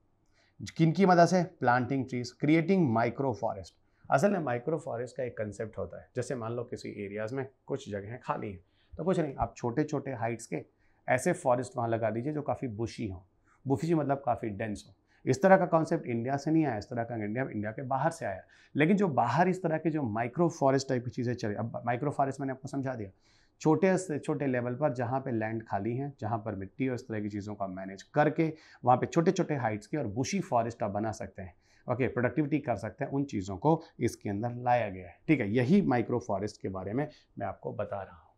किन की मदद से? Planting trees, creating micro forest. असल में माइक्रो फॉरेस्ट का एक कंसेप्ट होता है, जैसे मान लो किसी एरियाज़ में कुछ जगह खाली है, तो कुछ नहीं, आप छोटे छोटे हाइट्स के ऐसे फॉरेस्ट वहाँ लगा दीजिए जो काफ़ी बुशी हो। बुशी मतलब काफ़ी डेंस हो। इस तरह का कॉन्सेप्ट इंडिया से नहीं आया, इस तरह का इंडिया के बाहर से आया। लेकिन जो बाहर इस तरह के जो माइक्रो फॉरेस्ट टाइप की चीज़ें चली, अब माइक्रो फॉरेस्ट मैंने आपको समझा दिया, छोटे से छोटे लेवल पर जहाँ पे लैंड खाली है, जहाँ पर मिट्टी और इस तरह की चीज़ों का मैनेज करके वहाँ पे छोटे छोटे हाइट्स के और बुशी फॉरेस्ट आप बना सकते हैं। ओके, प्रोडक्टिविटी कर सकते हैं, उन चीज़ों को इसके अंदर लाया गया है। ठीक है, यही माइक्रो फॉरेस्ट के बारे में मैं आपको बता रहा हूँ।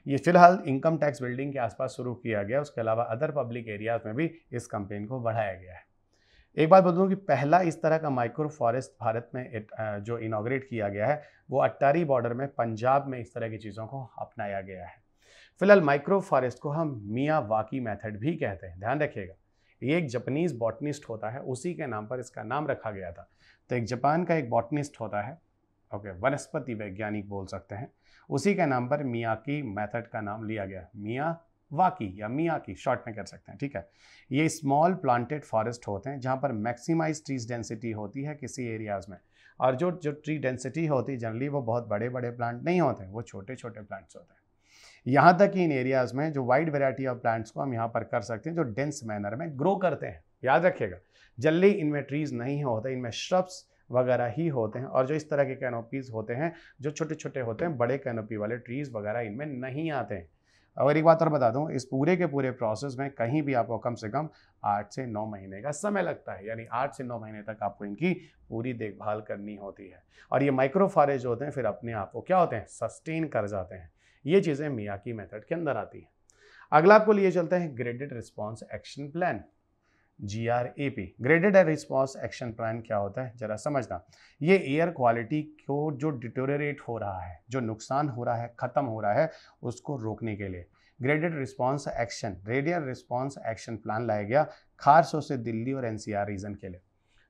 ये फिलहाल इनकम टैक्स बिल्डिंग के आसपास शुरू किया गया, उसके अलावा अदर पब्लिक एरियाज में भी इस कैंपेन को बढ़ाया गया है। एक बात बता दूं कि पहला इस तरह का माइक्रो फॉरेस्ट भारत में जो इनॉग्रेट किया गया है वो अट्टारी बॉर्डर में पंजाब में इस तरह की चीज़ों को अपनाया गया है। फिलहाल माइक्रो फॉरेस्ट को हम मियावाकी मेथड भी कहते हैं, ध्यान रखिएगा। ये एक जापानीज बॉटनिस्ट होता है, उसी के नाम पर इसका नाम रखा गया था। तो एक जापान का एक बॉटनिस्ट होता है, ओके, वनस्पति वैज्ञानिक बोल सकते हैं, उसी के नाम पर मियाकी मेथड का नाम लिया गया। मियावाकी या मियाकी शॉर्ट में कर सकते हैं। ठीक है, ये स्मॉल प्लांटेड फॉरेस्ट होते हैं जहाँ पर मैक्सिमाइज ट्रीज डेंसिटी होती है किसी एरियाज में, और जो जो ट्री डेंसिटी होती है जनरली वो बहुत बड़े बड़े प्लांट नहीं होते हैं, वो छोटे छोटे प्लांट्स होते हैं। यहाँ तक कि इन एरियाज में जो वाइड वेराइटी ऑफ प्लांट्स को हम यहाँ पर कर सकते हैं जो डेंस मैनर में ग्रो करते हैं। याद रखिएगा, जल्दी इनमें ट्रीज नहीं होते, इनमें श्रब्स वगैरह ही होते हैं, और जो इस तरह के कैनोपीज होते हैं जो छोटे छोटे होते हैं, बड़े कैनोपी वाले ट्रीज वगैरह इनमें नहीं आते हैं। और एक बात और बता दूं, इस पूरे के पूरे प्रोसेस में कहीं भी आपको कम से कम 8 से 9 महीने का समय लगता है, यानी 8 से 9 महीने तक आपको इनकी पूरी देखभाल करनी होती है। और ये माइक्रो फॉरेस्ट होते हैं फिर अपने आप को क्या होते हैं, सस्टेन कर जाते हैं। ये चीज़ें मियाकी मेथड के अंदर आती हैं। अगला आपको लिए चलते हैं graded response action plan, GRAP। Graded response action plan क्या होता है जरा समझना। ये एयर क्वालिटी को जो डिटोरेट हो रहा है, जो नुकसान हो रहा है, ख़त्म हो रहा है, उसको रोकने के लिए graded response action, radial response action plan लाया गया, खासतौर से दिल्ली और NCR रीजन के लिए।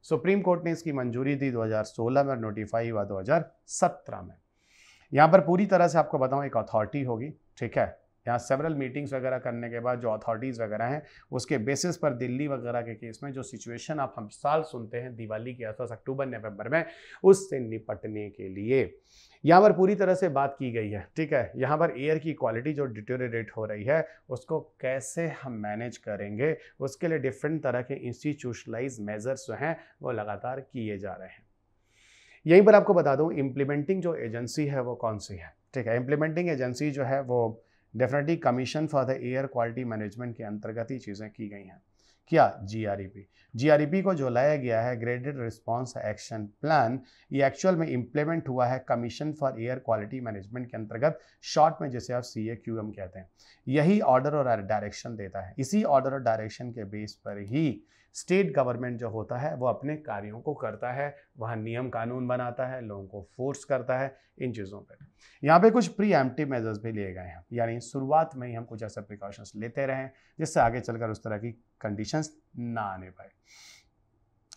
सुप्रीम कोर्ट ने इसकी मंजूरी दी 2016 में, नोटिफाई हुआ 2017 में। यहाँ पर पूरी तरह से आपको बताऊँ एक अथॉरिटी होगी, ठीक है। यहाँ सेवरल मीटिंग्स वगैरह करने के बाद जो अथॉरिटीज़ वगैरह हैं उसके बेसिस पर दिल्ली वगैरह के केस में जो सिचुएशन आप हम साल सुनते हैं दिवाली के आसपास अक्टूबर नवंबर में, उससे निपटने के लिए यहाँ पर पूरी तरह से बात की गई है। ठीक है, यहाँ पर एयर की क्वालिटी जो डिटोरेट हो रही है उसको कैसे हम मैनेज करेंगे, उसके लिए डिफरेंट तरह के इंस्टीट्यूशनलाइज मेजर्स जो हैं वो लगातार किए जा रहे हैं। यहीं पर आपको बता दूं इम्प्लीमेंटिंग जो एजेंसी है वो कौन सी है। ठीक है, इम्प्लीमेंटिंग एजेंसी जो है वो definitely commission for the air quality management के अंतर्गत ही चीज़ें की गई हैं। क्या? GREP को जो लाया गया है ग्रेडेड रिस्पॉन्स एक्शन प्लान, ये एक्चुअल में इम्प्लीमेंट हुआ है commission for air quality management के अंतर्गत, शॉर्ट में जिसे आप CAQM कहते हैं। यही ऑर्डर और डायरेक्शन देता है। इसी ऑर्डर और डायरेक्शन के बेस पर ही स्टेट गवर्नमेंट जो होता है वो अपने कार्यों को करता है, वहाँ नियम कानून बनाता है, लोगों को फोर्स करता है इन चीज़ों पर। यहाँ पे कुछ प्री एम्प्टिव मेजर्स भी लिए गए हैं, यानी शुरुआत में ही हम कुछ ऐसे प्रिकॉशंस लेते रहें जिससे आगे चलकर उस तरह की कंडीशंस ना आने पाए।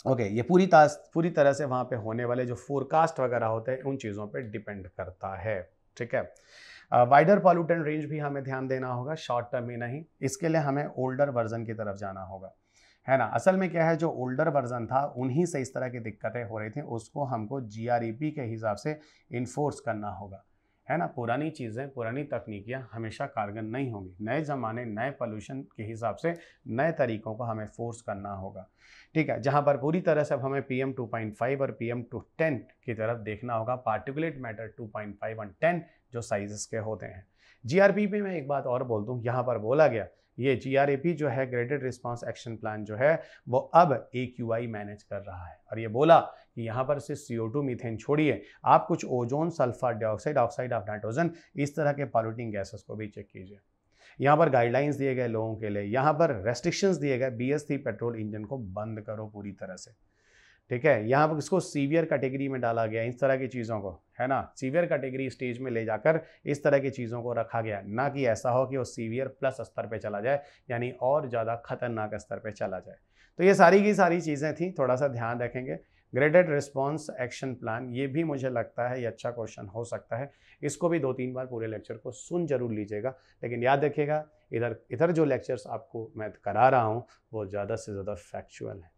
ओके, ये पूरी तरह से वहाँ पे होने वाले जो फोरकास्ट वगैरह होते हैं उन चीज़ों पे डिपेंड करता है। ठीक है, वाइडर पॉल्यूटेंट रेंज भी हमें ध्यान देना होगा, शॉर्ट टर्म ही नहीं, इसके लिए हमें ओल्डर वर्जन की तरफ जाना होगा, है ना। असल में क्या है, जो ओल्डर वर्जन था उन्हीं से इस तरह की दिक्कतें हो रही थी, उसको हमको GREP के हिसाब से इन्फोर्स करना होगा, है ना। पुरानी चीज़ें, पुरानी तकनीकियाँ हमेशा कारगर नहीं होंगी। नए ज़माने, नए पोल्यूशन के हिसाब से नए तरीकों को हमें फोर्स करना होगा। ठीक है, जहाँ पर पूरी तरह से अब हमें PM 2.5 और PM 210 की तरफ देखना होगा, पार्टिकुलेट मैटर 2.5 और 10 जो साइजेस के होते हैं। GREP में एक बात और बोल दूँ, यहाँ पर बोला गया ये GREP जो है ग्रेडेड रिस्पॉन्स एक्शन प्लान जो है वो अब AQI मैनेज कर रहा है, और ये बोला कि यहाँ पर से CO2 मीथेन छोड़िए, आप कुछ ozone, sulphur dioxide, oxide of nitrogen, इस तरह के पॉल्यूटिंग गैसेस को भी चेक कीजिए। यहाँ पर गाइडलाइंस दिए गए लोगों के लिए, यहाँ पर रेस्ट्रिक्शंस दिए गए, BS3 पेट्रोल इंजन को बंद करो पूरी तरह से। ठीक है, यहाँ पर इसको सीवियर कैटेगरी में डाला गया, इस तरह की चीज़ों को, है ना, सीवियर कैटेगरी स्टेज में ले जाकर इस तरह की चीज़ों को रखा गया, ना कि ऐसा हो कि वो सीवियर प्लस स्तर पे चला जाए, यानी और ज़्यादा खतरनाक स्तर पे चला जाए। तो ये सारी की सारी चीज़ें थी, थोड़ा सा ध्यान रखेंगे। ग्रेडेड रिस्पॉन्स एक्शन प्लान, ये भी मुझे लगता है ये अच्छा क्वेश्चन हो सकता है। इसको भी 2-3 बार पूरे लेक्चर को सुन जरूर लीजिएगा, लेकिन याद रखिएगा इधर इधर जो लेक्चर्स आपको मैं करा रहा हूँ वो ज़्यादा से ज़्यादा फैक्चुअल है,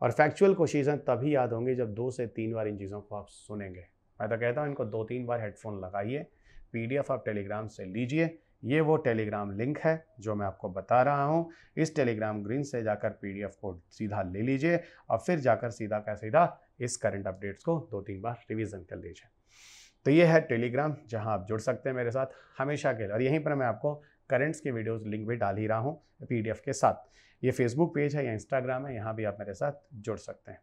और फैक्चुअल को चीज़ें तभी याद होंगी जब 2 से 3 बार इन चीज़ों को आप सुनेंगे। मैं तो कहता हूँ इनको 2-3 बार हेडफोन लगाइए, PDF आप टेलीग्राम से लीजिए, ये वो टेलीग्राम लिंक है जो मैं आपको बता रहा हूँ, इस टेलीग्राम ग्रीन से जाकर PDF को सीधा ले लीजिए और फिर जाकर सीधा का सीधा इस करंट अपडेट्स को 2-3 बार रिवीजन कर लीजिए। तो ये है टेलीग्राम जहाँ आप जुड़ सकते हैं मेरे साथ हमेशा के लिए, और यहीं पर मैं आपको करंट्स की वीडियोस लिंक भी डाल ही रहा हूँ PDF के साथ। ये फेसबुक पेज है या इंस्टाग्राम है, यहाँ भी आप मेरे साथ जुड़ सकते हैं।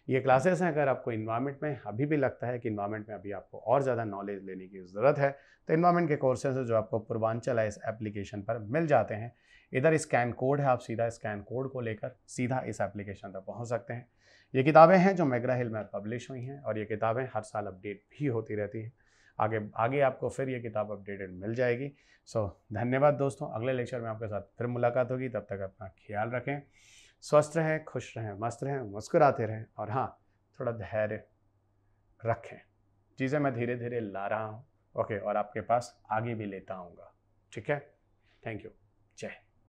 ये क्लासेस हैं, अगर आपको इन्वायरमेंट में अभी भी लगता है कि इन्वायरमेंट में अभी आपको और ज़्यादा नॉलेज लेने की ज़रूरत है, तो इन्वायरमेंट के कोर्सेज जो आपको पूर्वांचल इस एप्लीकेशन पर मिल जाते हैं। इधर स्कैन कोड है, आप सीधा स्कैन कोड को लेकर सीधा इस एप्लीकेशन तक पहुँच सकते हैं। ये किताबें हैं जो मैग्रा हिल में पब्लिश हुई हैं, और ये किताबें हर साल अपडेट भी होती रहती हैं। आगे आगे आपको फिर ये किताब अपडेटेड मिल जाएगी। सो धन्यवाद दोस्तों, अगले लेक्चर में आपके साथ फिर मुलाकात होगी, तब तक अपना ख्याल रखें, स्वस्थ रहें, खुश रहें, मस्त रहें, मुस्कुराते रहें, और हाँ, थोड़ा धैर्य रखें। चीज़ें मैं धीरे धीरे ला रहा हूँ, ओके, और आपके पास आगे भी लेता आऊँगा, ठीक है। थैंक यू, जय हिंद।